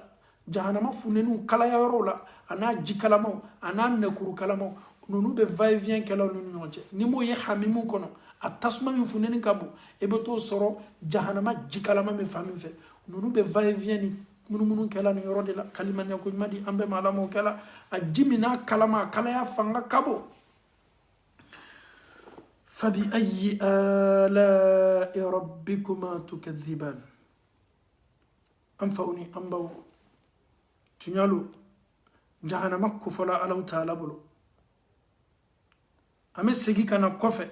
jahannama funenu kalaya yɔrɔ la ana jikalamaw ana nekuru kalamaw nunu be va et vient kala nunu nyonche ni mo ye hamimu kono a tasuma min funeni ka bon e bɛ t'o sɔrɔ jahanama jikalama min fan min fɛ ninnu bɛ va et vient ni munumunu kɛla nin yɔrɔ de la kalimaniya ko ɲuman di an bɛɛ ma ala m'o kɛla a ji min n'a kalama a kalaya fanga ka bon fabi ayi ala'i rabbikuma tukadhiban an faw ni an baw tuɲalo jahanama kofɔla alaw taala bolo an bɛ segin ka na kɔfɛ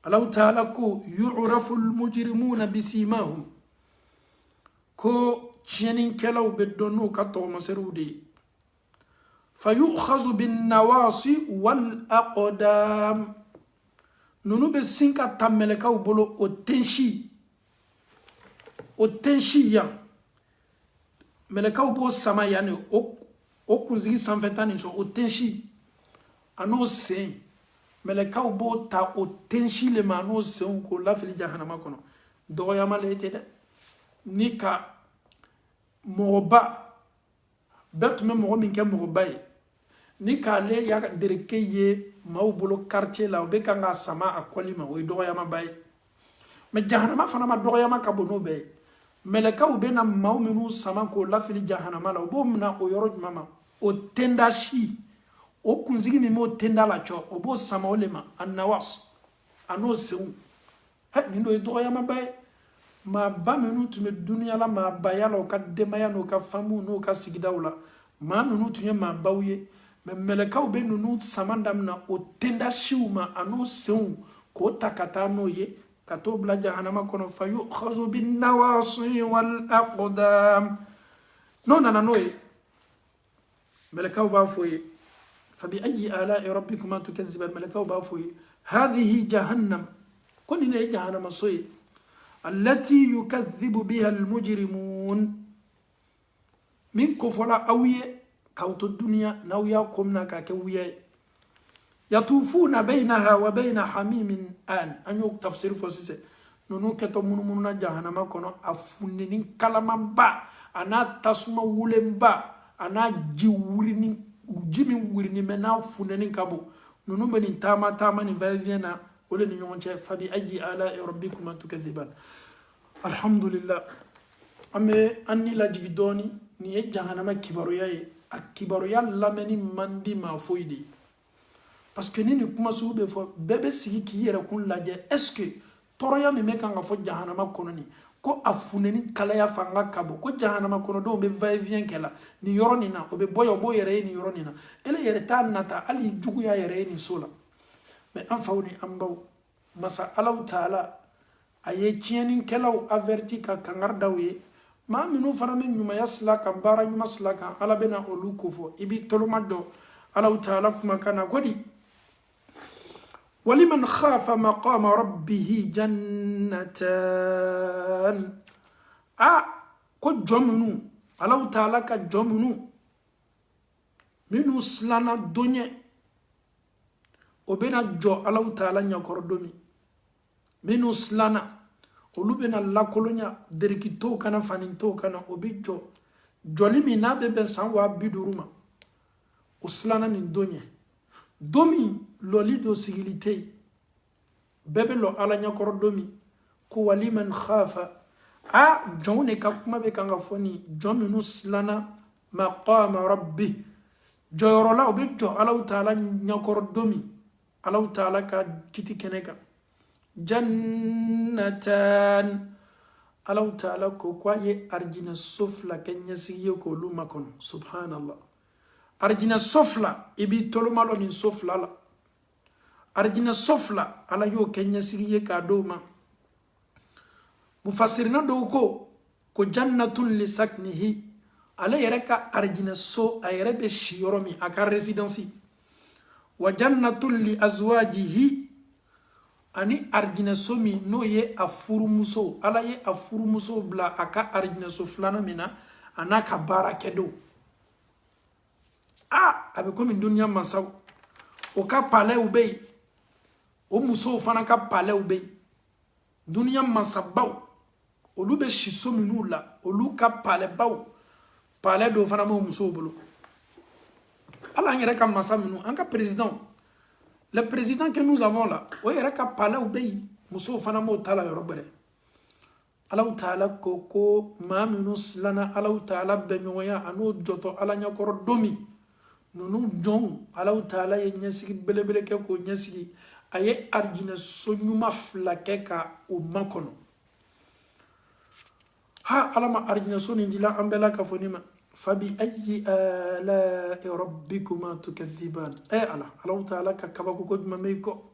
alaw taala ko yu'rafu almujrimuna bisimahum ko tiɲɛnikɛlaw bɛ dɔn n'u ka tɔgɔmasɛriw de ye fayu'khazu binnawasi wal aqdam ninnu bɛ sin ka ta mɛlɛkaw bolo o tensi yan mɛlɛkaw b'o sama yan ne o kunsigi sanfɛta nin sɔn o tensi a n'o sen mɛlɛkaw b'o ta o tensi le ma a n'o senw k'o lafili jahanama kɔnɔ dɔgɔyama le tɛ dɛ ni ka mɔgɔba bɛɛ tun bɛ mɔgɔ min kɛ mɔgɔba ye ni k'ale y'a dereke ye maaw bolo quartier la o bɛ kan ka sama a kɔli ma o ye dɔgɔyamaba ye mɛ jahanama fana ma dɔgɔyama ka bon n'o bɛɛ ye mɛlɛkaw bɛ na maaw minnu sama k'o lafili jahanama la o b'o mina o yɔrɔ jumɛn ma o tenda si o kunsigi min b'o tenda la cɔ o b'o sama o le ma a nawas a n'o senw nin dɔ ye dɔgɔyamaba ye maaba minnu tun bɛ duniya la maabaya la o ka denbaya n'o ka famuw n'o ka sigidaw la maa ninnu tun ye maabaw ye mɛ mɛlɛkaw bɛ ninnu sama damina o tenda siw ma a n'o senw k'o ta ka taa n'o ye ka t'o bila jahanama kɔnɔ fa yu'khazu binnawasi wal aqdam n'o nana n'o ye mɛlɛkaw b'a fɔ ye fa bi ayi ala'i rabbikuma tukazziban mɛlɛkaw b'a fɔ ye hadhihi jahannam ko nin ye jahanama so ye allati yukadhibu biha almujrimun min kofola aw ye k'aw to duniya n'aw y'a ko mina k'a kɛ wuya ye yatufuna baynaha wa bayna hamimin an an y'o tafsir fɔ sisan ninnu kɛtɔ munumununa jahanama kɔnɔ a funteni kalamanba a n'a tasuma wulenba a n'a ji min wurini mɛ n'a funteni ka bon ninnu bɛ nin taama nin va-et-vient na o de ni ɲɔgɔn cɛ fabi ayi ala'i rabbikuma tukadhiban alhamdulillah an bɛ an ni lajigi dɔɔni nin ye jahanama kibaruya ye a kibaruya lamɛnni man di maa foyi de ye parce que ni nin kuma sugu bɛ fɔ bɛɛ bɛ sigi k'i yɛrɛ kun lajɛ est ce que tɔɔrɔya min bɛ kan ka fɔ jahanama kɔnɔ nin ko a funeni kalaya fanga ka bon ko jahanama kɔnɔdenw bɛ va-et-vient kɛ la nin yɔrɔ nin na o bɛ bɔ yan o b'o yɛrɛ ye nin yɔrɔ nin na ele yɛrɛ t'a nata hali juguya yɛrɛ ye nin so la mais an faw ni an baw masa alaw taala a ye tiɲɛnikɛlaw averti ka kangari d'aw ye maa minnu fana bɛ ɲumanya sila kan baara ɲuman sila kan ala bɛna olu ko fɔ i b'i toloma dɔn alaw taala kumakan na ko di waliman khafa maqama rabbihi jannatan ko jɔn minnu alaw taala ka jɔn minnu silana doɲɛ o bɛna jɔ alaw taala ɲɛkɔrɔ don min minnu silana olu bɛna lakolonya derikitɔw kana fanintɔw kana o bɛ jɔ jɔli min n'a bɛ bɛn san 50,000 ma o silana nin don ɲɛ don min lɔli do sigili tɛ yen bɛɛ bɛ lɔ ala ɲɛkɔrɔ don min ko waliman khafa jɔnw de ka kuma bɛ kan ka fɔ nin jɔn minnu silana maqama rabbi jɔyɔrɔla o bɛ jɔ alaw taala ɲɛkɔrɔ don min alaw taala ka kiti kɛnɛ kan jannatan alaw taala ko a ye arijinɛ so 2 kɛ ɲɛsigi ye k'olu makɔnɔ subhanallah arijinɛ so 2 i b'i toloma dɔ nin so 2 la arijinɛ so 2 ala y'o kɛ ɲɛsigi ye k'a d'o ma mufasirina dɔw ko jannatun li saknihi ale yɛrɛ ka arijinɛ so a yɛrɛ bɛ si yɔrɔ min a ka résidence wa jannatun li azwajihi ani arijinɛ so min n'o ye a furumuso ala ye a furumuso bila a ka arijinɛ so 2nan min na a n'a ka baara kɛ don a bɛ komi duniya mansaw o ka palɛw bɛ yen o musow fana ka palɛw bɛ yen duniya mansabaw olu bɛ si so minnu la olu ka palɛbaw palɛ dɔw fana b'o musow bolo ala an yɛrɛ ka masa minnu an ka président Le président que nous avons là, oui, il a parlé au pays. Mousso fanamo tala yorobere. Allah Ta'ala koko maminu slana Allah Ta'ala benyoya anu joto ala nyakoro domi. Nunu jong Allah Ta'ala ye nyesigi belebele ke ko nyesigi aye arjina sonyuma flake ka o makono. Ha alama arjina soni njila ambela ka fonima. Fabi ayyi ala rabbikuma tukadhiban. Allah Ta'ala ka kabako ko mameiko.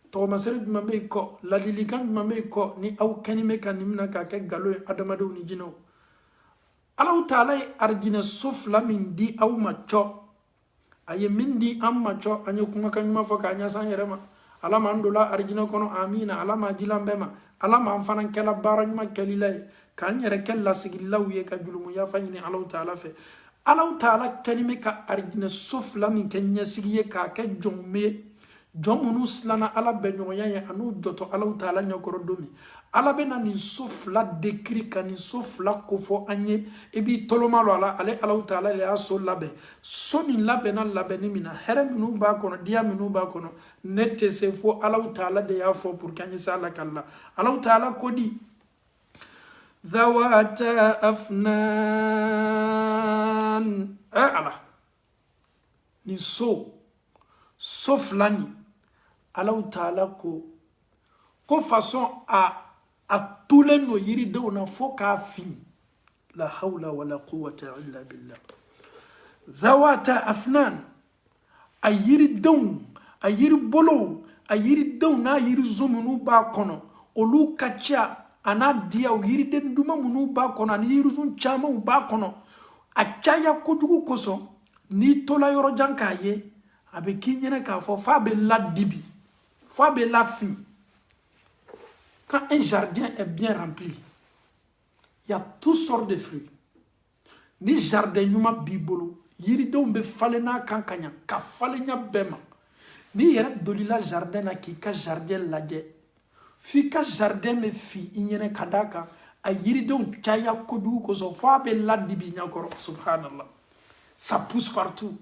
Toma sere mameiko la dilikan mameiko ni au kanime kanimna ka ke galo adamadu ni jino. Allah Ta'ala arjina sofla min di au macho. Aye min di am macho anyo kuma kanima foka anya san yerema. Alama andola arjina kono amina alama jilambema alama amfanan kela baranyma kelilay kanyere kella sigillaw ye ka julumu ya fanyini Allah Ta'ala fe Allah Ta'ala kanime ka arjina sofla min kenya sigiye ka ke jomme jomunu slana ala benyoya ye anu joto Allah Ta'ala nyakoro domi ala bena ni sofla dekri ka ni sofla kofo anye ebi tolomalo ala ale Allah Ta'ala le aso labe soni labe na labe ni mina here minu ba kono dia minu ba kono nette se fo Allah Ta'ala de ya fo pour kanye sala kala Allah Ta'ala kodi zawata afnan ala ni sofla ni Allah Ta'ala ko façon à tous les nos yirides on a faut qu'à fin la hawla wa la quwwata illa billah zawata afnan a yiridon a yiribolo a yiridon na yirizomunu ba kono olu kacha ana dia o yiriden duma munu ba kono ani yirizun chama ba kono a chaya kojugu koso ni tola yoro jankaye abe kinyene ka fo fa be la dibi fa be la fin. Quand un jardin est bien rempli, il y a toutes sortes de fruits. Ni jardin nyuma bibolo, yirido be falena kankanya, ka falenya bema. Ni yere dolila jardin na ki ka jardin laje. Fi ka jardin me fi inyene kadaka, a yirido chaya kodu ko so fa be la dibi nyakoro subhanallah. Ça pousse partout.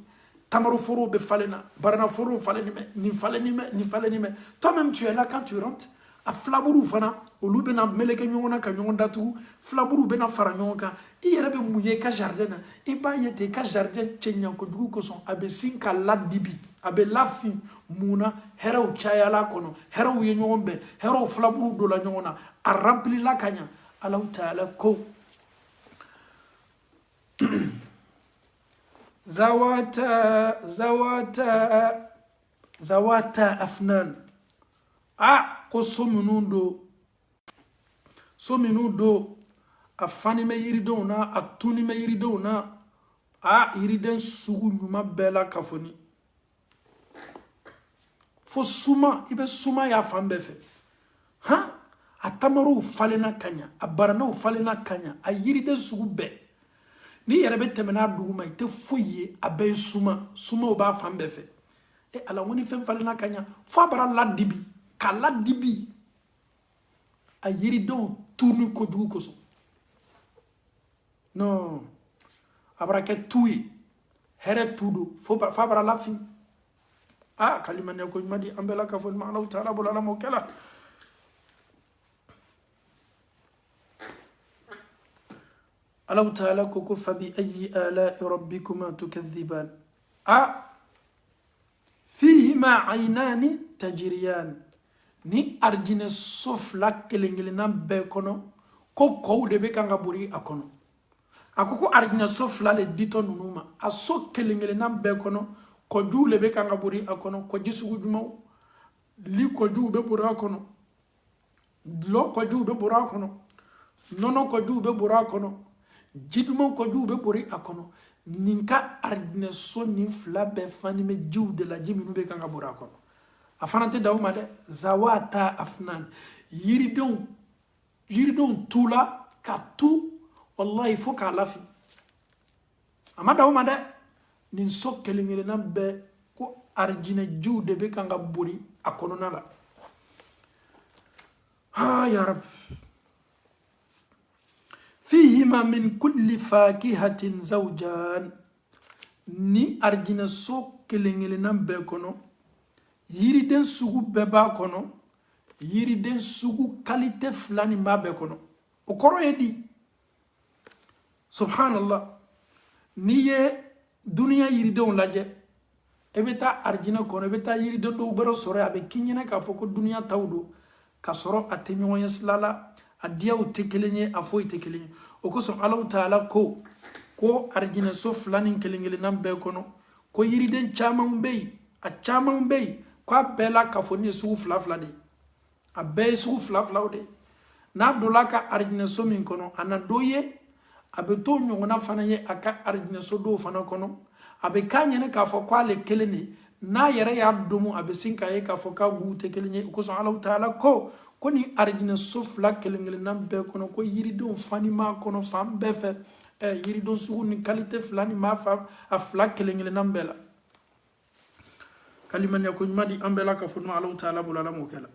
Tamaro foro be falena, barana foro faleni me, ni faleni me. Toi-même tu es là quand tu rentres. A flaburu fana olu bena meleke nyongona ka nyonda tu flaburu bena fara nyonka I yere be muye ka jardin na I ba yete ka jardin chenya ko dugu ko son abe sinka la dibi abe lafi muna heraw chaya la kono heraw ye nyombe heraw flaburu do la nyongona a rempli la kanya Allah Ta'ala ko zawata afnan ko sominundo a fani me yiridon na a tuni me yiridon na yiriden sugu nyuma bela kafoni fo suma ibe suma ya fambe fe ha atamaru falena kanya abarana falena kanya a yiriden sugu be ni yere be temena duguma ite foye abe suma o ba fambe fe ala woni fem falena kanya fo bara la dibi kala dibi a yirido tourne ko du ko so non abra ke tuyi here tudo fa bara la fin kalima ne ko madi ambela ka fon ma Allah Ta'ala bolala mo kala Allah Ta'ala ko fa bi ayyi ala rabbikuma tukadhiban fihima aynani tajriyan ni arjine sofla kelengelena be kono ko de be kanga buri akono akoko arjine sofla le dito nunuma aso kelengelena be kono ko jule be kanga buri akono ko jisugu jumaw li ko ju be buri akono lo ko ju be buri akono nono ko ju be buri akono jiduma ko ju be buri akono ninka arjine so ni fla be fani me jiw de la jiminu be kanga buri akono afanante dawma de zawata afnan yiridon tula ka tu wallahi foka lafi ama dawma de nin sokkelingere nan be ko arjina juude be kanga buri akono nala ya rab fihima min kulli fakihatin zawjan ni arjina sokkelingere nan be kono yiriden sugu bɛɛ b'a kɔnɔ yiriden sugu qualité fila nin b'a bɛɛ kɔnɔ o kɔrɔ ye di subhanallah n'i ye duniya yiridenw lajɛ e bɛ taa arijinɛ kɔnɔ e bɛ taa yiriden dɔw bɛrɛ sɔrɔ a bɛ k'i ɲɛna k'a fɔ ko duniya taw don ka sɔrɔ a tɛ ɲɔgɔn ye sila la a diyaw tɛ kelen ye a foyi tɛ kelen ye o kosɔn Alahu Taala ko arijinɛ so fila nin kelen kelenna bɛɛ kɔnɔ ko yiriden caman bɛ yen a caman bɛ yen k'a bɛɛ la kafoni ye sugu fila fila de a bɛɛ ye sugu fila filaw de n'a donna ka arijinɛ so min kɔnɔ a na dɔ ye a bɛ to ɲɔgɔnna fana ye a ka arijinɛ so dɔw fana kɔnɔ a bɛ k'a ɲɛna k'a fɔ k'ale kelen de n'a yɛrɛ y'a domo a bɛ sin k'a ye k'a fɔ k'a guw tɛ kelen ye o kosɔn Alahu Taala ko ni arijinɛ so fila kelen kelenna bɛɛ kɔnɔ ko yiridenw fani m'a kɔnɔ fan bɛɛ fɛ yiriden sugu ni qualité fila nin b'a fa a fila kelen kelenna bɛɛ la kalimaniya ko ɲuman di an bɛɛ la ka fɔ Alahu Taala bolo ala m'o kɛ la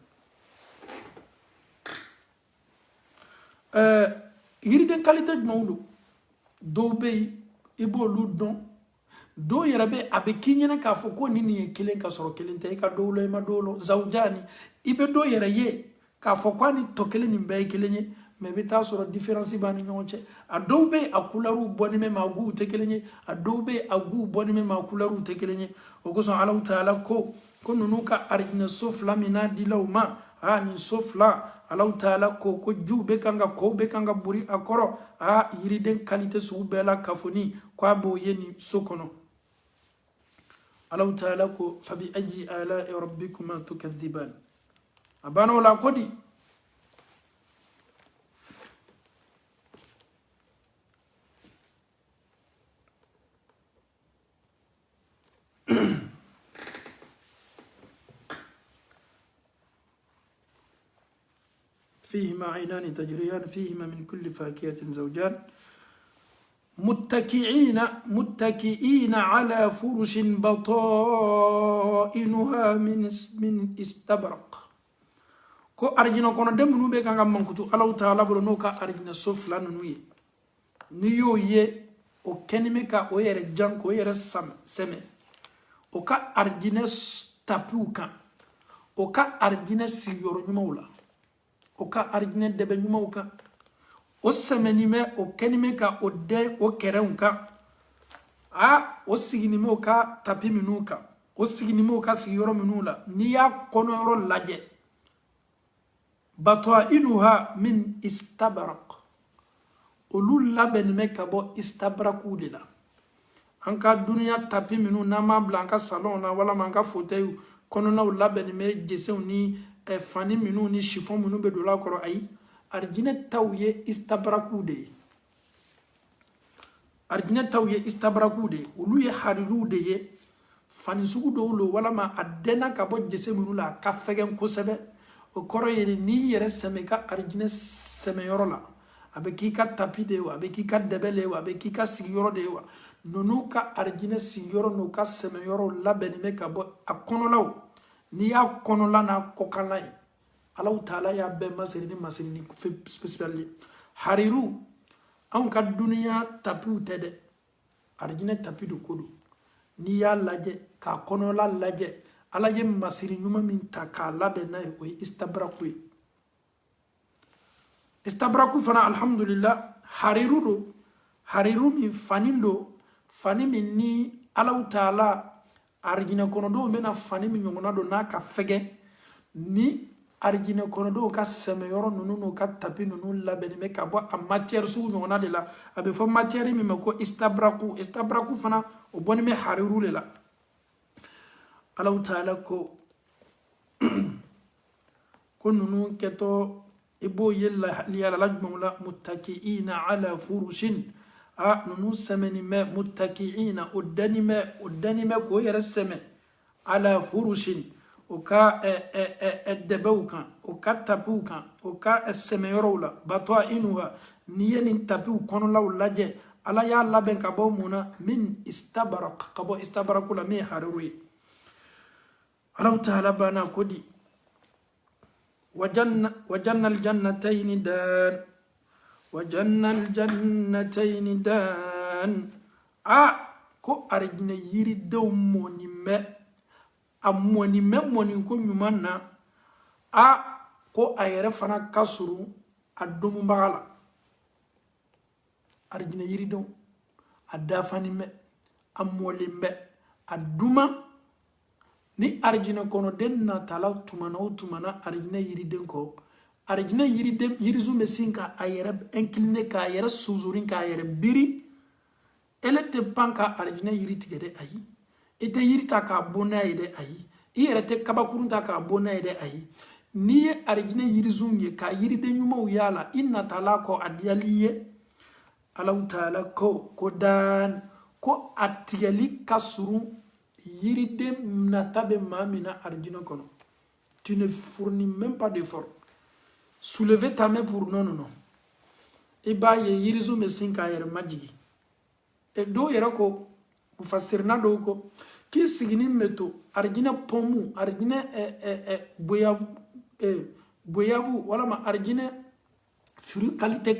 yiriden qualité jumɛnw don dɔw bɛ yen i b'olu dɔn dɔw yɛrɛ bɛ a bɛ k'i ɲɛna k'a fɔ ko nin ye kelen ka sɔrɔ kelen tɛ i ka dɔw la i ma dɔw la zawujani i bɛ dɔw yɛrɛ ye k'a fɔ ko a ni tɔ kelen nin bɛɛ ye kelen ye mɛ i bɛ taa sɔrɔ différence b'a ni ɲɔgɔn cɛ a dɔw bɛ yen a couleurs bɔnnen bɛ mais a guw tɛ kelen ye a dɔw bɛ yen a guw bɔnnen bɛ mais a couleurs tɛ kelen ye o kosɔn Alahu Taala ko ninnu ka arijinɛ so fila min n'a dila u ma nin so fila Alahu Taala ko jiw bɛ kan ka kɔw bɛ kan ka bori a kɔrɔ yiriden qualité sugu bɛɛ la kafoni k'a b'o ye nin so kɔnɔ Alahu Taala ko fabi ayyi ala'i rabbikuma tukadhiban a banna o la ko di فيهما عينان تجريان فيهما من كل فاكهة زوجان متكئين على فرش بطائنها من استبرق ko arjina kono dem nu be kanga mankutu Allahu Taala bolo no ka arjina sofla nunu ye ni yo ye o kenime ka o yere janko o yere seme o ka arjina tapu kan o ka arjina sigoro nyumawla o ka arjina debe nyumawka o semenime o kenime ka o de o kerenka o siginime o ka tapi minuka o siginime o ka sigoro minula ni ya kono yoro laje batainuha min istabraq olu labenime ka bɔ istabraku de la an ka duniya tapi minu n'an m'a bila an ka salon na walama an ka fauteuil kɔnɔnaw labenime jesew ni fani minu ni chiffon minu bɛ don a kɔrɔ ayi arijinɛ taw ye istabraku de ye arijinɛ taw ye istabraku de ye olu ye hariru de ye fani sugu dɔw lo walama a dɛnna ka bɔ jese minu la a ka fɛgɛn kosɛbɛ o kɔrɔ ye n'i yɛrɛ sɛmɛ ka arijinɛ sɛmɛyɔrɔ la a bɛ k'i ka tapi de ye wa a bɛ k'i ka dɛbɛ de ye wa a bɛ k'i ka sigiyɔrɔ de ye wa ninnu ka arijinɛ sigiyɔrɔ n'u ka sɛmɛyɔrɔ labɛnnen bɛ ka bɔ a kɔnɔlaw n'i y'a kɔnɔla n'a kɔkanla ye Alahu Taala y'a bɛɛ masiri ni spécial ye hariru anw ka duniya tapiw tɛ dɛ arijinɛ tapi de ko don n'i y'a lajɛ k'a kɔnɔla lajɛ Ala ye masiri ɲuman min ta k'a labɛn n'a ye o ye istabraku ye istabraku fana alhamdulillah hariru do hariru min fani do fani min ni Alahu Taala arijinɛ kɔnɔdenw bɛna fani min ɲɔgɔnna do n'a ka fɛgɛn ni arijinɛ kɔnɔdenw ka sɛmɛyɔrɔ ninnu n'u ka tapi ninnu labɛnnen bɛ ka bɔ a matière sugu ɲɔgɔnna de la a bɛ fɔ matière min ma ko istabraku fana o bɔnnen bɛ hariru de la Alahu Taala ko ninnu kɛtɔ i b'o ye yalala jumɛnw la muttaki'ina ala furushin ninnu sɛmɛni mɛ muttaki'ina o dani mɛ k'o yɛrɛ sɛmɛ ala furushin o ka dɛbɛw kan o ka tapiw kan o ka sɛmɛyɔrɔw la batainuha n'i ye nin tapiw kɔnɔlaw lajɛ Ala y'a labɛn ka bɔ mun na min istabarak ka bɔ istabaraku la min ye hariru ye Alahu Taala bana ko di wajanna aljannatayni dan ko arijinɛ yiridenw mɔni mɛ a mɔni mɛ mɔni ko ɲuman na a ko a yɛrɛ fana ka surun a domubaga la arijinɛ yiridenw a dafanin bɛ a mɔlen bɛ a duma ni arijinɛ kɔnɔden natala tumana o tumana arijinɛ yiriden kɔ arijinɛ yiriden yirisun bɛ sin ka a yɛrɛ incliner k'a yɛrɛ suzurin k'a yɛrɛ biri ele tɛ pan ka arijinɛ yiri tigɛ dɛ ayi i tɛ yiri ta k'a bɔ n'a ye dɛ ayi i yɛrɛ tɛ kabakurun ta k'a bɔ n'a ye dɛ ayi n'i ye arijinɛ yirisun ye ka yiriden ɲumanw y'a la i natala kɔ a diyali ye Allahu Taala ko dan ko a tigɛli ka surun yiriden nata bɛ maa min na arijinɛ kɔnɔ tu ne fournis même pas d'effort soulever ta main pour non i b'a ye yirisun bɛ sin k'a yɛrɛ majigi dɔw yɛrɛ ko mufassirina dɔw ko k'i siginin bɛ to arijinɛ pɔmu arijinɛ boyavu walama arijinɛ fruit qualité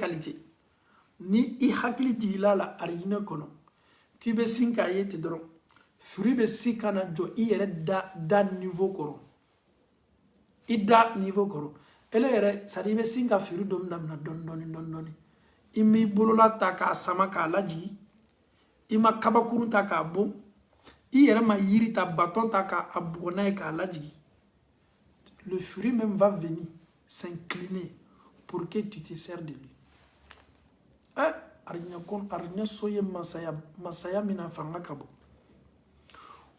ni i hakili jigila la arijinɛ kɔnɔ k'i bɛ sin k'a ye ten dɔrɔn fruit bɛ sin ka na jɔ i yɛrɛ da niveau kɔrɔ i da niveau kɔrɔ ele yɛrɛ c'est à dire i bɛ sin ka fruit dɔn daminɛ dɔɔni i m'i bolola ta k'a sama k'a lajigi i ma kabakurun ta k'a bɔ i yɛrɛ ma yiri ta bâton ta k'a bugɔ n'a ye k'a lajigi le fruit même va venir s'incliner pour que tu te sers de lui arijinɛ so ye masaya min na fanga ka bon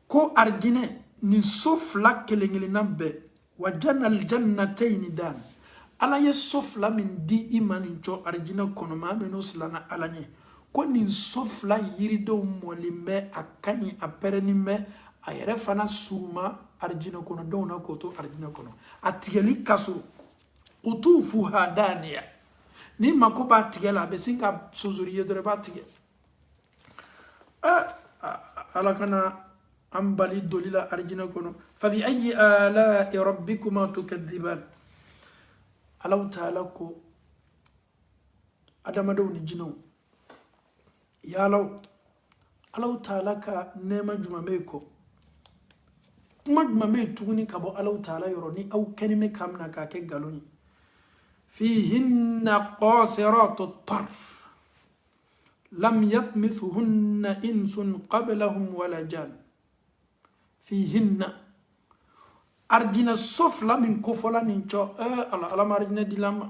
ko arijinɛ nin so fila kelen-kelenna bɛɛ wa jannal jannatayni dan ala ye so fila min di i ma nin cɔ arijinɛ kɔnɔ maa min n'o silanna ala ɲɛ ko nin so fila yiridenw mɔlen bɛ a ka ɲi a pɛrɛnnen bɛ a yɛrɛ fana suruma arijinɛ kɔnɔdenw na k'o to arijinɛ kɔnɔ a tigɛli ka surun qutufuha daniya ni mako b'a tigɛ la a bɛ sin ka sonsori ye dɔrɔn i b'a tigɛ ala kana an bali doli la arijinɛ kɔnɔ fabi ayi ala'i rabbikuma tukadiban Allahu Taala ko adamadenw ni jinɛw yalaw Allahu Taala ka nɛɛma jumɛn bɛ kɔ kuma jumɛn bɛ tuguni ka bɔ Allahu Taala yɔrɔ ni aw kɛni bɛ k'a minɛ k'a kɛ nkalon ye فيهن قاصرات الطرف لم يطمثهن إنس قبلهم ولا جان فيهن أرجنا الصفلة من كفلا ننشو الله ما أرجنا دي لما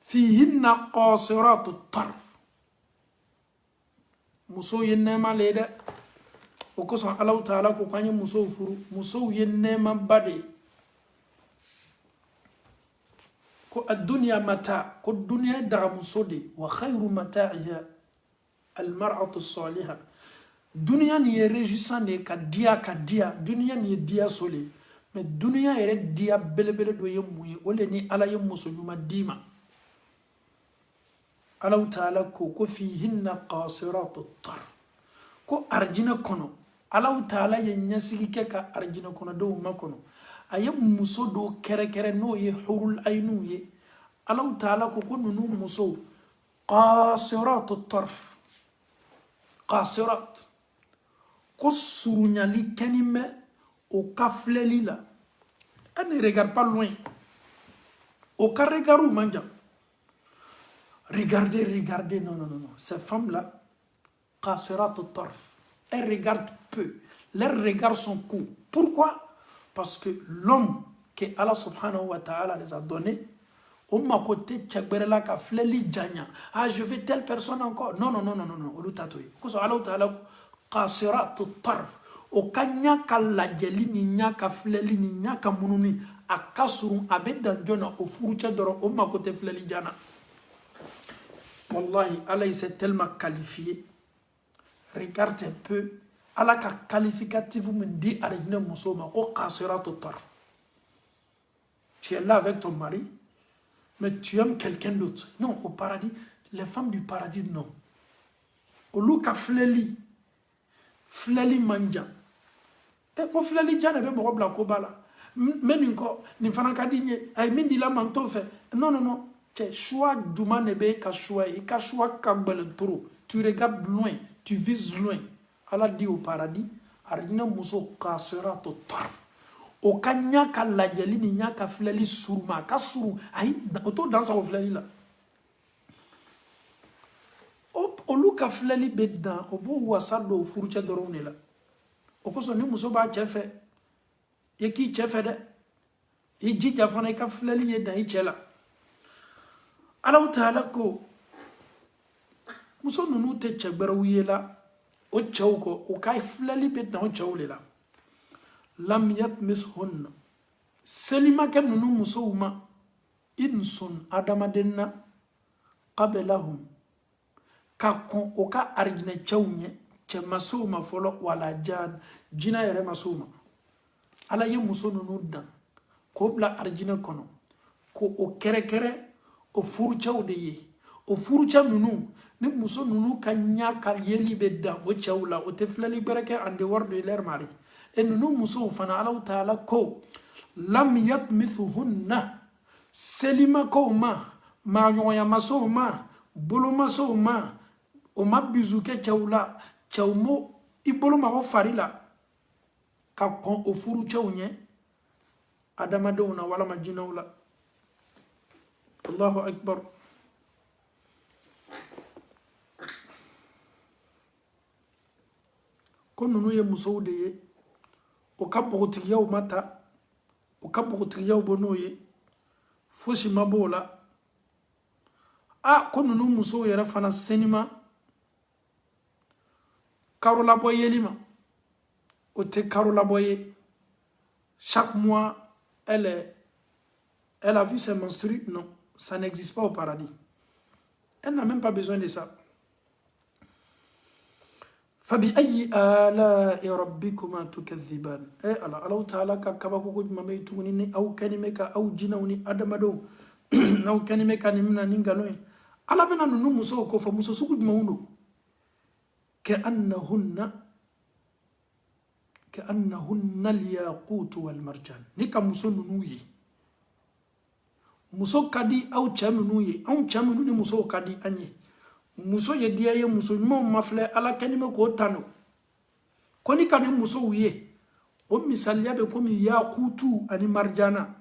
فيهن قاصرات الطرف مسو ينما ليدا وكسر الله تعالى كوكاني مسو فرو مسو ينما بدي ko الدنيا متاع ko الدنيا دغمسودي وخير متاعها المرأة الصالحة دنيا ني ريجيسان كديا دنيا ني ديا سولي mais دنيا يري ديا بلبل دو يموي ولا ني على يمسو يما ديما الله تعالى ko فيهن قاصرات الطرف ko arjina kono الله تعالى ينسي كك arjina kono do makono aye muso do kere no ye hurul aynu ye Allah Taala ko nunu muso qasirat at-tarf qasirat ko surunyali kanime o kafleli la elle ne regarde pas loin au carregarou manja regardez non ces femmes là qasirat at-tarf elles regardent peu leurs regards sont courts pourquoi? Parce que l'homme que Allah subhanahu wa ta'ala les a donné, au ma côté, tchakberela ka fleli janya. Ah, je veux telle personne encore. Non. Olu tatoy. Kuso Allah ta'ala qasirat at-tarf. O kanya ka lajeli ni nya ka fleli ni nya ka mununi akasuru abedan jona o furuche doro o ma côté fleli jana. Wallahi, Allah il s'est tellement qualifié. Regarde un peu. Allah ka qualificatif me dit arijinɛ muso ma ko qasiratu tarf. Tu es là avec ton mari, mais tu aimes quelqu'un d'autre. Non, au paradis, les femmes du paradis, non. Olu ka fleli manja. Ko fleli jana be mɔgɔ bila ko ba la. Mais nin fana ka di n ye. Ay min di la man t'o fɛ. Non. Cɛ choix juma ne be ka choix i ka choix ka gbɛlɛn trop. Tu regardes loin, tu vises loin. Allah dit au paradis, arijina muso qasiratu tarf o ka ɲa ka lajɛli ni ɲa ka filɛli suruma ka suru ayi o to dansa o filɛli la olu ka filɛli bɛ dan o b'o wasa don furucɛ dɔrɔn de la o kosɔn ni muso b'a cɛ fɛ i k'i cɛ fɛ dɛ i jija fana i ka filɛli ye dan i cɛ la Allahu Taala ko muso ninnu tɛ cɛ gbɛrɛw ye la o cɛw kɔ o ka filɛli bɛ dan o cɛw de la lam yatmithunna selimakɛ ninnu musow ma insun adamaden na qablahum ka kɔn o ka arijinɛ cɛw ɲɛ cɛ masow ma fɔlɔ wala jan jina yɛrɛ masow ma Ala ye muso ninnu dan k'o bila arijinɛ kɔnɔ ko o kɛrɛkɛrɛ o furucɛw de ye o furucɛ ninnu ni muso ninnu ka ɲa ka yeli bɛ dan o cɛw la o tɛ filɛli gbɛrɛ kɛ en dehors de leur mari et ninnu musow fana Allahu Taala ko lam yatmithuhunna selimakɛw ma maaɲɔgɔnya masow ma bolomasow ma o ma bizu kɛ cɛw la cɛw mo i bolo mago fari la ka kɔn o furucɛw ɲɛ adamadenw na walama jinɛw la Allahu akbar ko ninnu ye musow de ye o ka bogotigiyaw ma ta o ka bogotigiyaw bɔ n'o ye fosi ma b'o la ko ninnu musow yɛrɛ fana senima karo labɔ yeli ma o tɛ karo labɔ ye chaque mois elle a vu ses menstrues non ça n'existe pas au paradis elle n'a même pas besoin de ça فبأي آلاء ربكما تكذبان الله تعالى كبابو كجما ميتوني أو كلمة أو جنوني أدمدو أو كلمة كنمنا نينغانوي على بنا ننو مسو كوفا مسو سوكو جماوندو كأنهن الياقوت والمرجان نيكا مسو ننوي مسو كدي أو تشامنوي أو تشامنوني مسو كدي أني muso ye diya ye muso ɲumanw mafilɛ ala kɛnime k'o tanu ko ni ka ni musow ye o misaliya bɛ komi yakutu ani marijana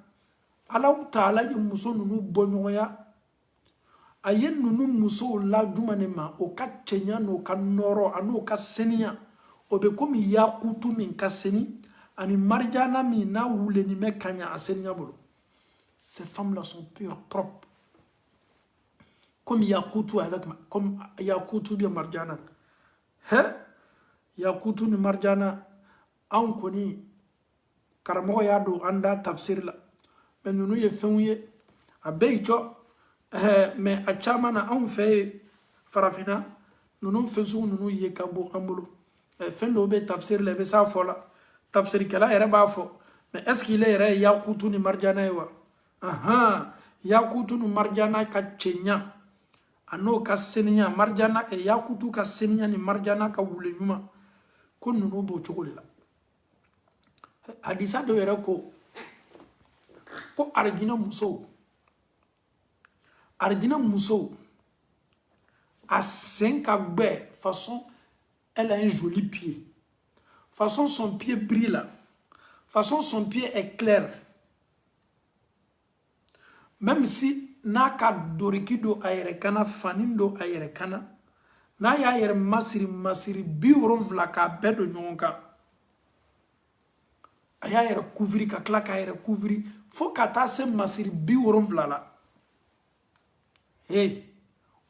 Allahu Taala ye muso ninnu bɔ ɲɔgɔnya a ye ninnu musow la juma ne ma o ka cɛɲa n'o ka nɔrɔ an'o ka seniya o bɛ komi yakutu min ka seni ani marijana min n'a wuleni mɛ ka ɲa a seniya bolo ces femmes là sont pures propres comme yakutu avec comme yakutu bien marjana yakutu ni marjana an koni karamɔgɔ y'a don an da tafsir la mais ninnu ye fɛnw ye a bɛɛ y'i jɔ mais a caman na anw fɛ ye farafinna ninnu fɛn sugu ninnu ye ka bɔ an bolo fɛn dɔw bɛ tafsir la i bɛ s'a fɔ la tafsirikɛla yɛrɛ b'a fɔ mais est ce qu'il yɛrɛ ye yakutu ni marjana ye wa yakutu ni marjana ka cɛɲa ano ka seniya marjana yakutu ka seniya ni marjana ka wule ɲuma ko ninnu b'o cogo de la hadisa dɔ yɛrɛ ko arijinɛ musow a sen ka gbɛ façon elle a un joli pied façon son pied brille là façon son pied est clair même si n'a ka doriki do a yɛrɛ kana fani do a yɛrɛ kana n'a y'a yɛrɛ masiri 70 k'a bɛɛ don ɲɔgɔn kan a y'a yɛrɛ couvrir ka tila k'a yɛrɛ couvrir fo ka taa se masiri 70 la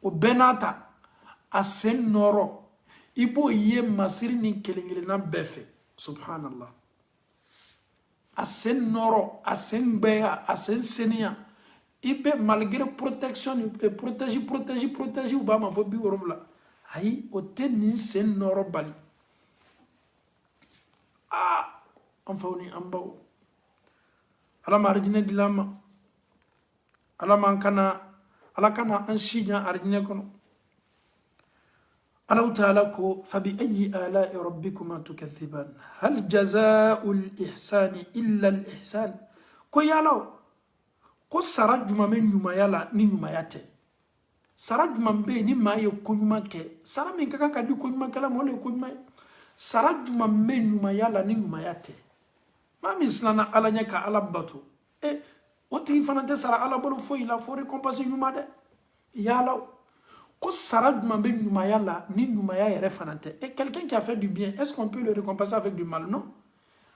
o bɛɛ n'a ta a sen nɔrɔ i b'o ye masiri ni kelen-kelenna bɛɛ fɛ subhanallah a sen nɔrɔ a sen gbɛya a sen seniya i bɛ malgré protection protège u b'a ma fɔ 70 ayi o tɛ nin sen nɔrɔ bali an faw ni an baw ala ma arijinɛ dila an ma ala kana an si ɲa arijinɛ kɔnɔ Allahu Taala ko fabi ayyi ala'i rabbikuma tukaththiban hal jazaa'ul ihsani illa al ihsan ko yalaw ko sara juma bɛ ɲumanya la ni ɲumanya tɛ sara juma bɛ yen ni maa ye ko ɲuman kɛ sara min ka kan ka di ko ɲumankɛla ma o de ye ko ɲuman ye sara juma me ɲumaya la ni ɲumaya tɛ maa min silanna ala ɲɛ ka ala bato o tigi fana tɛ sara ala bolo foyi la fo récompense ɲuman dɛ yala ko sara juma be ɲumaya la ni ɲumaya yɛrɛ fana tɛ quelqu'un qui a fait du bien est-ce qu'on peut le récompenser avec du mal? Non.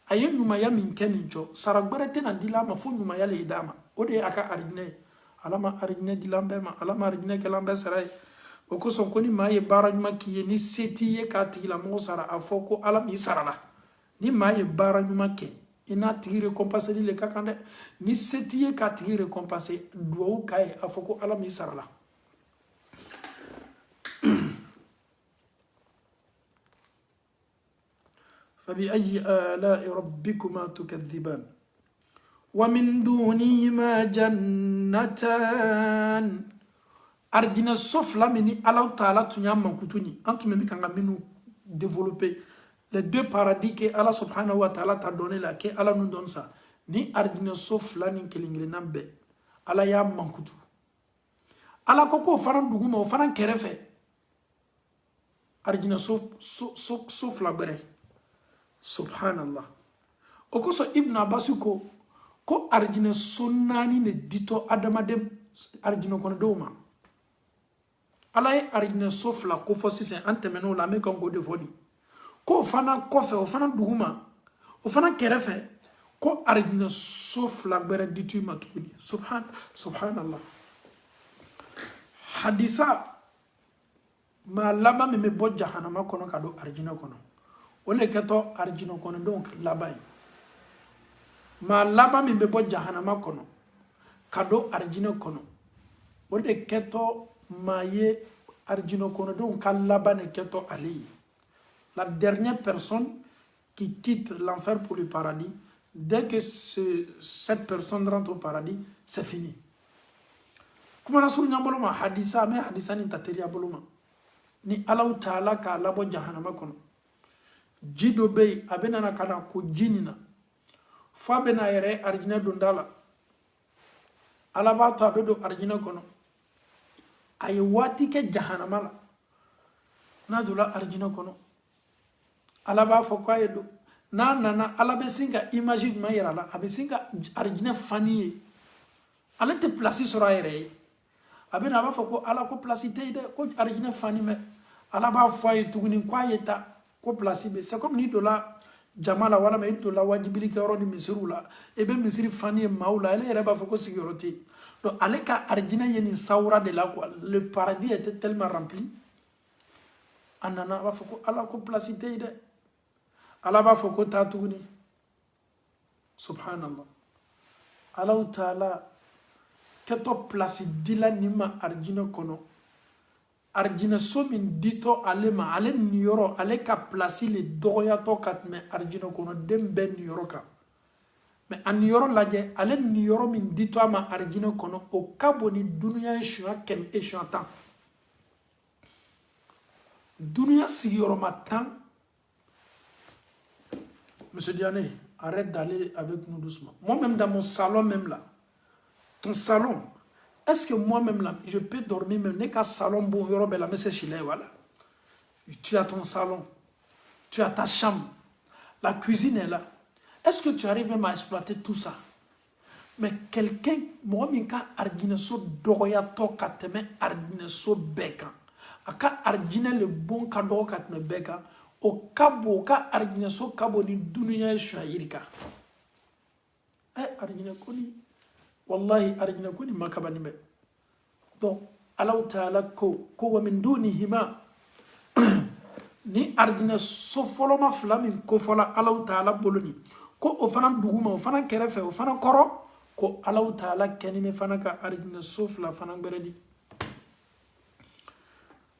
A ye ɲumaya min kɛ nin jɔ sara gbɛrɛ tɛna dila ma fo ɲumaya le d'a ma o de ye a ka arijinɛ ye ala ma arijinɛ dila an bɛɛ ma ala ma arijinɛ kɛla an bɛɛ sara ye o kosɔn ko ni maa ye baara ɲuman k'i ye ni se t'i ye k'a tigilamɔgɔ sara a fɔ ko ala m'i sara la ni maa ye baara ɲuman kɛ i n'a tigi récompenseli le ka kan dɛ ni se t'i ye k'a tigi récompenser duwawu k'a ye a fɔ ko ala m'i sara la فبأي آلاء ربكما تكذبان ومن دونهما جنتان أرجنا سفلا مني الله تعالى تنيام منكتوني أنتم ممكن منو développer les deux paradis que Allah subhanahu wa ta'ala t'a donné là que Allah nous donne ça ni arjina sofla ni kelingirina be Allah ya mankutu Allah koko faran duguma o faran kerefe arjina sofla bere subhanallah o koso ibn abbas ko arjina sonnani ne dito adamadem arjina kono dowma ala ye arjina sofla ko fo sisen antemeno la me kan go defoni ko fana kofe o fana duguma o fana kerefe ko arjina sofla bere ditu matuni subhanallah hadisa ma laba me bo jahannama kono kado arjina kono ole keto arjino kono donc labai ma laba mi be bo jahannama kono kado arjino kono ole keto maye arjino kono donc laba ne keto ali la dernière personne qui quitte l'enfer pour le paradis dès que cette personne rentre au paradis c'est fini kuma rasul nyamboloma hadisa me hadisa ni tateria boloma ni Allah taala ka labo jahannama kono jido be abenana kana ko jinina fa bena yere arjina dondala alaba to abedo arjina kono ay wati ke jahannama la na dula arjina kono alaba fo ko ayedo nana alabe singa image ma yera la abe singa arjina faniye ala te placer sur ayere abena ba fo ko ala ko placité de ko arjina fani me alaba fo ay tuguni ko ayeta ko place be c'est comme ni dola jamala wala me dola wajibili ke oro ni misirula e be misiri fani maula ele reba foko sécurité donc aleka arjina yeni saura de la quoi le paradis était tellement rempli anana ba foko ala ko placité de ala ba foko tatuni subhanallah allah taala keto place dila nima arjina kono arjina somin dito alema ale niyoro ale ka place le doya to katme arjina kono dembe niyoro ka mais an niyoro laje ale niyoro min dito ama arjina kono o kaboni dunya shua kem e shatan dunya sigiro matan. Monsieur Diané, arrête d'aller avec nous doucement. Moi-même dans mon salon même là, ton salon, est-ce que moi-même là, je peux dormir même n'est qu'à salon bon là, mais c'est chilé, voilà. Tu as ton salon, tu as ta chambre, la cuisine est là. Est-ce que tu arrives même à exploiter tout ça? Mais quelqu'un, moi, je suis ardine so doya to kateme ardine so beka. Aka ardine le bon cadeau katme beka. O kabo ka ardine so kabo ni dunia shayirika. Ardine koni. Wallahi ardine koni makabani me. Donc, Allah Ta'ala ko wa min dunihima. Ni ardine so foloma flamin ko fola Allah Ta'ala boloni. Ko ofana duguma ofana kerefe ofana koro. Ko Allah Ta'ala kenime fana ka ardine so fla fana beredi.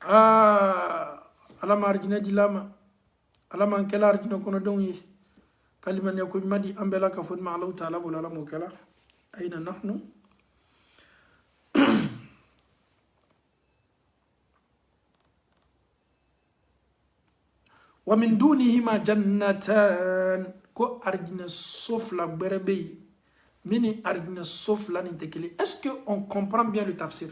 Alama ardine dilama. Alama ankela ardine kono donyi. Kaliman yakun madi ambela ka fod ma Allah Ta'ala bola la mokala. Aina nahnu. Wa min dunihima jannatan. Ko ardine so fla berebe. Mini ardine sauf la n'intekele. Est-ce qu'on comprend bien le tafsir?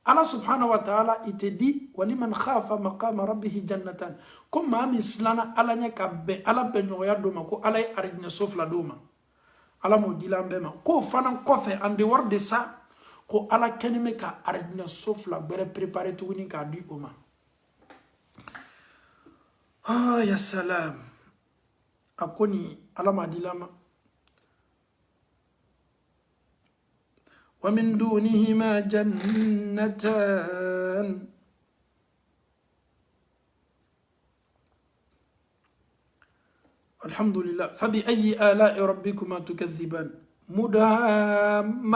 Allah subhanahu wa ta'ala, il te dit waliman khafa maqama rabbih jannatan. Comme mami slana ala nya ka be ala be nyoya doma ko ala arigna sofla doma. Ala mo dilambema ko fana kofe en dehors de ça ko ala kenime ka arigna sofla bere préparer tuguni ka du oma. Ah ya salam. Akoni ala ma dilama. ومن دونهما جنتان الحمد لله فبأي آلاء ربكما تكذبان مدهامتان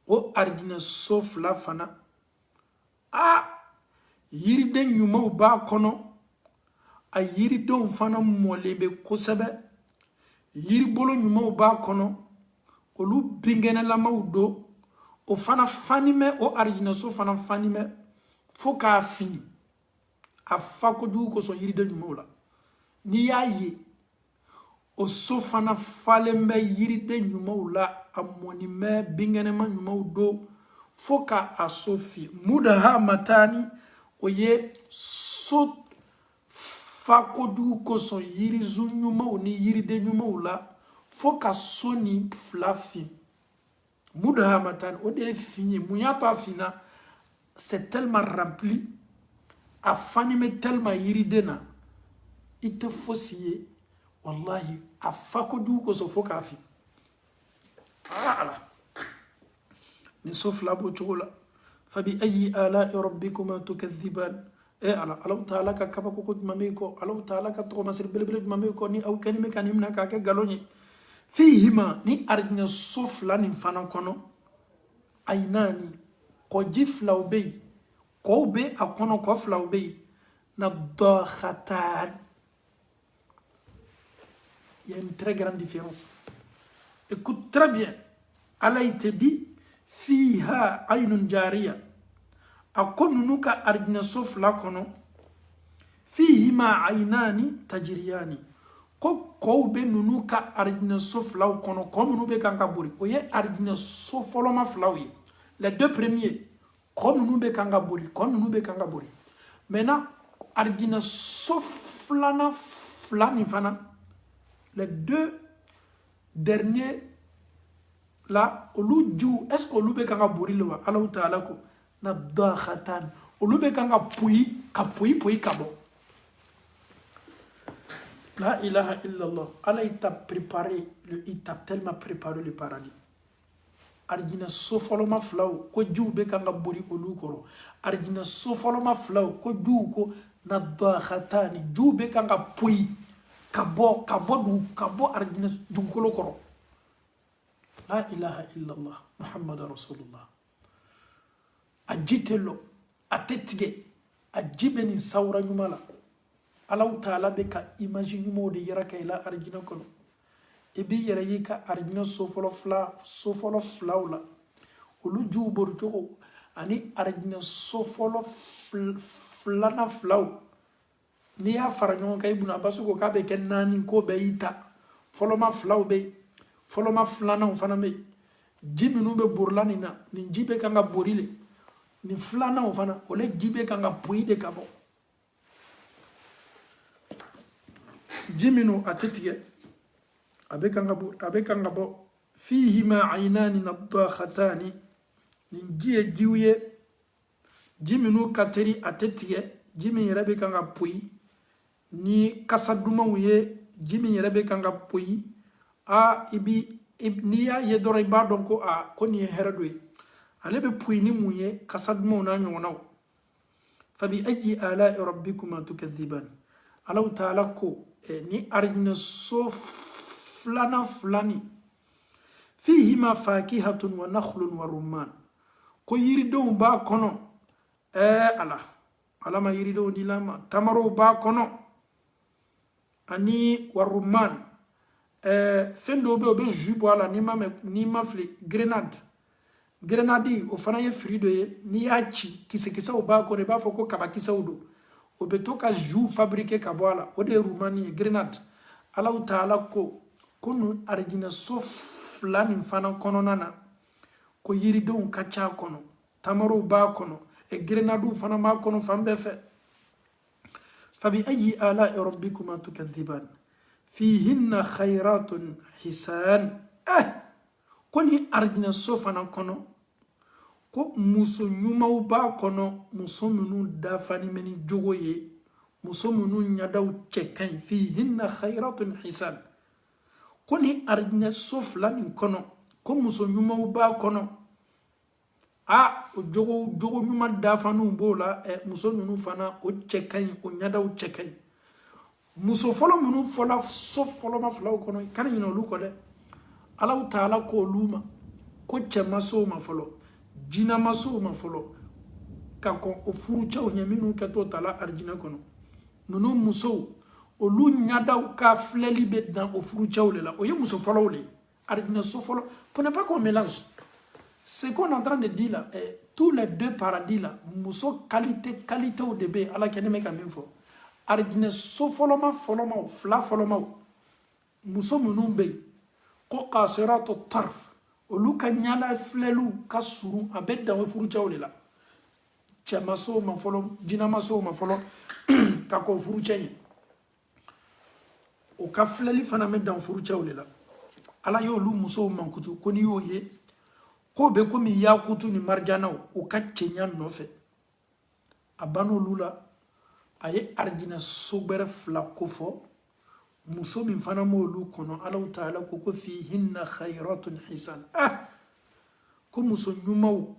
وأرجنا الصوف لفنا يردن يمو باكونو يردن فنا موليبه كسبه يربولو يمو باكونو olu bingene la maudo o fana fanime o arjina so fana fanime fo ka fini afako du ko so yiride nyumola ni yayi o so fana falembe yiride nyumola amoni me bingene ma nyumaudo fo ka asofi mudaha matani o ye so fako du ko so yirizu nyumau ni yiride nyumola foka soni flafi mudhamatan ode fini munyata fina c'est tellement rempli afanime tellement iridena ite fosiye wallahi afako du ko so foka fi ala ni sofla bo chola fabi ayi ala rabbikuma tukadhiban ala Allah ta'ala ka kaba ko mameko Allah ta'ala ka to masir belbele mameko ni au kanime kanimna ka ke galoni فيهما ني أرجنا صفلا نفانا كونو أيناني كوجي فلاو بي كو بي أكونو كو فلاو بي نضاختان. Il y a une très grande différence. Écoute très bien. Allah il te dit fiha aynun jariya. Akonu nuka arjina sofla kono fihima aynani tajriyani. Ko be nunu ka arjina soflaw kono ko nunu be kanka buri oye arjina sofoloma flawi les deux premiers ko nunu be kanka buri ko nunu be kanka buri maintenant arjina soflana flani fana les deux derniers là oluju est-ce que olu be kanka buri lewa Allah ta'ala ko na dakhatan olu be kanka puyi kabo. La ilaha illallah. Allah il t'a préparé, il t'a tellement préparé le paradis. Arjina sofoloma flaw ko jube kanga buri olukoro. Arjina sofoloma flaw ko juko na dakhatani jube kanga pui kabo arjina jukolo koro. La ilaha illallah Muhammad Rasulullah. Ajitelo atetige ajibeni saura nyumala. Allah ta'ala be ka imagine mo de yara kayla arjina kono e bi yara yika arjina sofolo flawla olu jubor to ani arjina sofolo flana flaw ni ya faranyon kay buna basuko ka be ken nani ko be ita foloma flaw be foloma flana fana be jiminu be burlani na ni jibe kanga borile ni flana fana ole jibe kanga puide kabo jimino atetige abekanga bo fihima aynani nadakhatani ningie jiuye jimino kateri atetige jimi rebe kanga pui ni kasaduma uye jimi rebe kanga pui ibi niya yedore ba donko koni heradwe alebe pui ni muye kasaduma na nyona fabi ayi ala rabbikuma tukadhiban Allah ta'ala ko ni arjina soflana flani fihima fakihatun wa nakhlun wa rumman ko yirido ba kono ala ma yirido dilama tamaro ba kono ani wa rumman fendo be obe jubo ala ni ma fli grenade o fana ye frido ye ni achi kisekisa o ba kono ba foko kabakisa udo obetoka jou fabriqué kabwala ode rumani grenade Allah ta'ala ko kunu arjina soflani fana kono nana ko yiridon kacha kono tamaro ba kono e grenadu fana ma kono fambe fe fabi ayyi ala'i rabbikuma tukadhiban fihinna khayratun hisan koni arjina so fana kono ko muso ɲumaw ba kono muso minnu dafani meni jogo ye muso minnu ɲadaw cɛ kaɲi fihinna khayratun hisan koni arjina so fila nin kono ko muso ɲumaw ba kono o jogo ɲuma dafaniw b'o la muso ninnu fana o cɛ kaɲi o ɲadaw cɛ kaɲi muso fɔlɔ minnu fɔla so fɔlɔma filaw kɔnɔ i kana ɲinɛ olu kɔ dɛ Allahu Taala ko olu ma ko cɛ ma s'o ma fɔlɔ jina ma s'o ma fɔlɔ ka kɔn o furucɛw ɲɛ minnu kɛtɔ ta la arijinɛ kɔnɔ ninnu musow olu ɲadaw ka filɛli bɛ dan o furucɛw de la o ye muso fɔlɔw de ye arijinɛ so fɔlɔ prenez pas qu'on mélange ce qu'on est en train de dire là tous les deux paradis là muso qualitéw de bɛ Ala kɛnɛ bɛ ka min fɔ arijinɛ so fɔlɔma fila fɔlɔmaw muso minnu bɛ yen ko qasiratu tarf olu ka ɲala filɛliw ka surun a bɛ dan o furucɛw de la cɛ ma s'o ma fɔlɔ jina ma s'o ma fɔlɔ ka kɔn furucɛ ɲɛ o ka filɛli fana bɛ dan furucɛw de la Ala y'olu musow mankutu ko n'i y'o ye ko bɛ komi yakutu ni marijanaw o ka cɛɲa nɔfɛ a ban'olu la a ye arijinɛ so gbɛrɛ fila kofɔ muso min fana m'olu kɔnɔ Allahu Taala ko fihinna khayratun hisan ko muso ɲumaw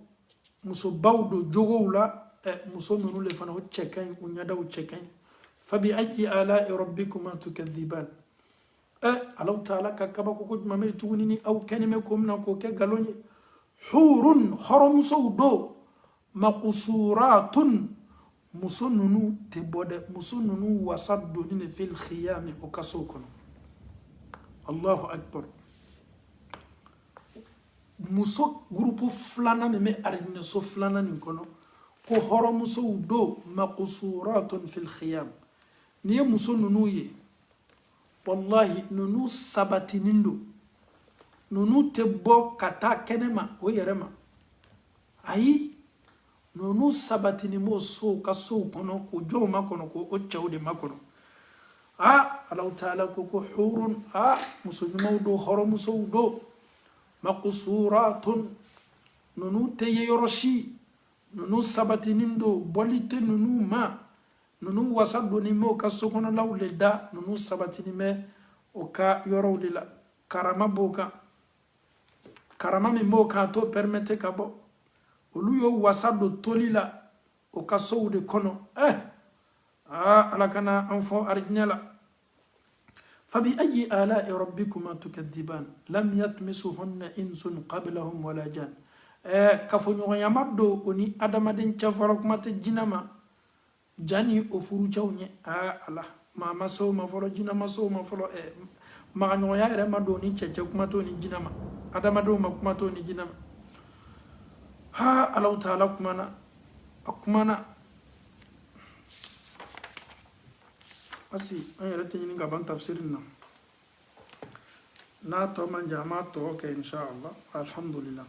muso baw do jogow la muso minnu le fana o cɛ kaɲi o ɲadaw cɛ kaɲi fabi ayyi ala'i rabbikuma tukadhiban Allahu Taala ka kabako ko jumɛn bɛ tuguni ni aw kɛnɛmɛ ko mina k'o kɛ nkalon ye hurun hɔrɔmusow do maqsuratun muso ninnu tɛ bɔ dɛ muso ninnu wasa donni de fil khiyami o kasow kɔnɔ Allahu akbar muso gurupu filanan min bɛ arijinɛ so filanan nin kɔnɔ ko hɔrɔmusow do maqsuratun fil khiyam n'i ye muso ninnu ye wallahi ninnu sabatinin do ninnu tɛ bɔ ka taa kɛnɛma o yɛrɛ ma ayi ninnu sabatinin b'o sow ka sow kɔnɔ k'o jɔw ma kɔnɔ k'o cɛw de ma kɔnɔ Allahu Taala ko hurun muso ɲumanw do hɔrɔmusow do maqsuratun ninnu tɛ ye yɔrɔ si ninnu sabatinin do bɔli tɛ ninnu ma ninnu wasa donnen bɛ o ka sokɔnɔlaw le da ninnu sabatinin bɛ o ka yɔrɔw de la karama b'o kan karama min b'o kan a t'o permettre ka bɔ olu y'o wasa don toli la o ka sow de kɔnɔ Ala kana an fɔ arijinɛ la fabi ayyi ala'i rabbikuma tukadhiban lam yatmisuhunna insun qablahum wala jan kafoɲɔgɔnyama do o ni adamaden cɛfɔlɔ kuma tɛ jina ma jani o furucɛw ɲɛ Ala maa ma s'o ma fɔlɔ jina ma s'o ma fɔlɔ magaɲɔgɔnya yɛrɛ ma do ni cɛcɛ kuma t'o ni jina ma adamadenw ma kuma t'o ni jina ma Allahu Taala kumana asi an yɛrɛ tɛ ɲini ka ban tafsirin na n'a tɔ man jan an b'a tɔ kɛ inshallah alhamdulillah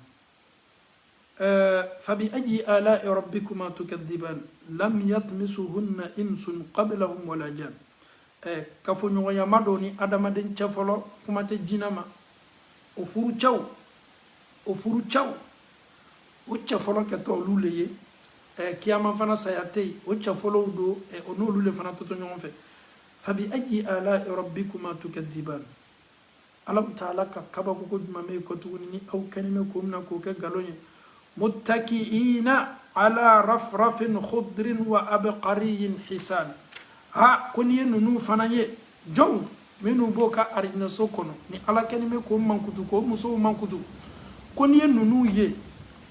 fabi ayyi ala'i rabbikuma tukadhiban lam yatmisuhunna insun qablahum wala jan kafoɲɔgɔnya ma do ni adamaden cɛ fɔlɔ kuma tɛ jina ma o furucɛw o cɛ fɔlɔ kɛtɔ olu le ye kiyama fana saya tɛ yen o cɛ fɔlɔw do o n'olu le fana tɔtɔ ɲɔgɔn fɛ fabi ayyi ala'i rabbikuma tukadhiban Allahu Taala ka kabako ko jumɛn bɛ kɔ tuguni ni aw kɛnɛ ko mina k'o kɛ nkalon ye muttaki'ina ala rafrafin khudrin wa abqariyin hisan ko ni ye ninnu fana ye jɔnw minnu b'o ka arijinɛ so kɔnɔ ni Ala kɛnɛ bɛ k'o mankutu k'o musow mankutu ko ni ye ninnu ye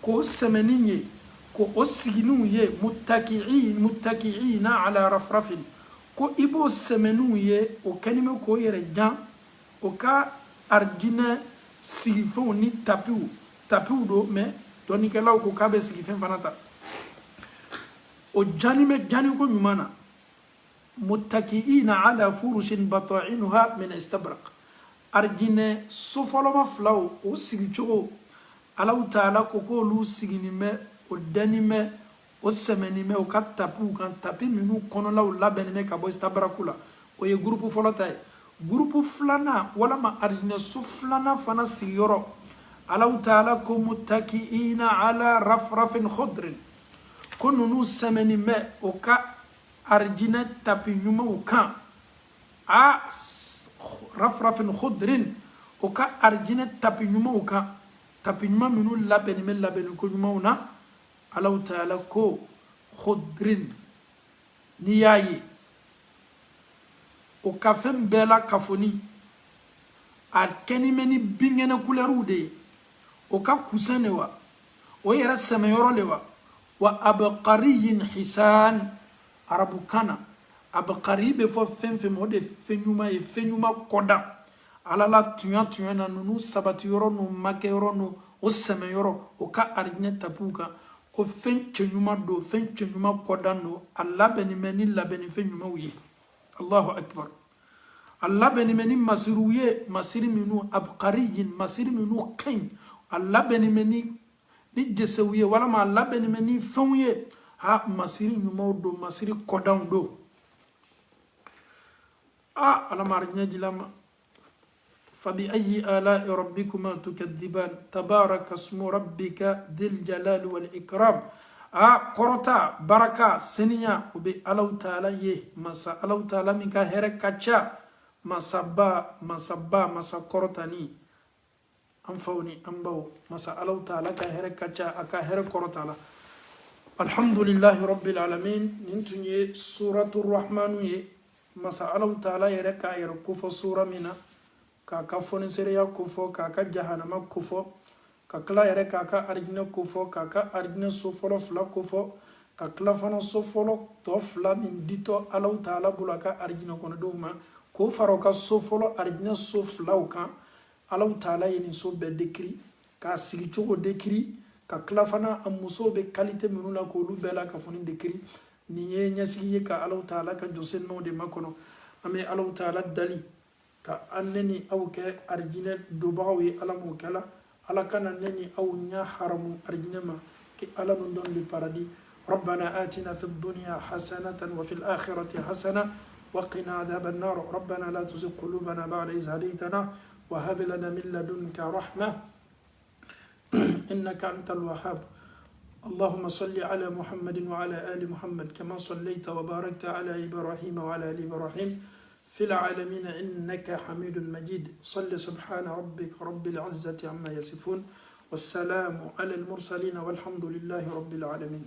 k'o sɛmɛni ye k'o siginiw ye muttaki'ina ala rafrafin ko i b'o sɛmɛniw ye o kɛnɛ bɛ k'o yɛrɛ jan o ka arijinɛ sigifɛnw ni tapiw do mais dɔnnikɛlaw ko k'a bɛ sigifɛn fana ta o jani bɛ jani ko ɲuman na muttaki'ina ala furushin bata'inuha min istabraq arijinɛ so fɔlɔma filaw o sigicogo Allahu Taala ko k'olu siginin bɛ o danimɛ o sɛmɛnimɛ o ka tapiw kan tapi minnu kɔnɔlaw labɛnnimɛ ka bɔ istabaraku la o ye gurupu fɔlɔ ta ye gurupu filanan walama arijinɛso filanan fana sigiyɔrɔ Allahu taala ko mutakiina ala rafrafin khudrin ko ninnu sɛmɛnimɛ o ka arijinɛ tapi ɲumanw kan rafrafin khudrin o ka arijinɛ tapi ɲumanw kan tapi ɲuman minnu labɛnnimɛ labɛnni ko ɲumanw na Allahu taala ko khudrin n'i y'a ye o ka fɛn bɛɛ la kafoni a kɛnimɛ ni binkɛnɛ kulɛriw de ye o ka kusan de wa o yɛrɛ sɛmɛyɔrɔ de wa wa abqariyin hisan arabukan na abqari bɛ fɔ fɛn fɛn ma o de ye fɛn ɲuman ye fɛn ɲuman kɔda ala la tuɲa tuɲa na ninnu sabatiyɔrɔ n'u makɛyɔrɔ n'u o sɛmɛyɔrɔ o ka arijinɛ tapiw kan ko fɛn cɛ ɲuman don fɛn cɛ ɲuman kɔdan don a labɛnnimɛ ni labɛnni fɛn ɲumanw ye Allahu akbar a labɛnnimɛ ni masiriw ye masiri minnu abqariyin masiri minnu ka ɲi a labɛnnimɛ ni jɛsɛw ye walama a labɛnnimɛ ni fɛnw ye masiri ɲumanw don masiri kɔdanw don ala ma arijinɛ dila ma فبأي آلاء ربكما تكذبان تبارك اسم ربك ذي الجلال والإكرام قرطا بركة سنيا وبي الله تعالى مسا الله تعالى منك هركاتشا مسا قرطاني أنفوني أنبو مسا الله تعالى كهركاتشا أكا هركورتا الحمد لله رب العالمين ننتني سورة الرحمن مسا الله تعالى يركا يركوف سورة منا kaka foniseriya kofɔ kaka jahanama kofɔ ka kila yɛrɛ kaka arijinɛ kofɔ kaka arijinɛ so fɔlɔ fila kofɔ ka kila fana so fɔlɔ tɔ fila min ditɔ Alahu taala bolo a ka arijinɛ kɔnɔdenw ma k'o fara o ka so fɔlɔ arijinɛ so filaw kan Alahu taala ye nin so bɛɛ dekiri k'a sigi cogo dekiri ka kila fana a musow bɛ kalite minnu la k'olu bɛɛ la ka fɔ nin dekiri nin ye ɲɛsigi ye ka Alahu taala ka jɔsennaw de makɔnɔ an bɛ Alahu taala dali ka an ne ni aw kɛ arijinɛ dobagaw ye ala m'o kɛla ala kana ne ni aw ɲa haramu arijinɛ ma ki ala nun dɔn le paradis ربنا آتنا في الدنيا حسنة وفي الآخرة حسنة وقنا عذاب النار ربنا لا تزغ قلوبنا بعد إذ هديتنا وهب لنا من لدنك رحمة إنك أنت الوهاب اللهم صل على محمد وعلى آل محمد كما صليت وباركت على إبراهيم وعلى آل إبراهيم في العالمين إنك حميد مجيد صل سبحان ربك رب العزة عما يصفون والسلام على المرسلين والحمد لله رب العالمين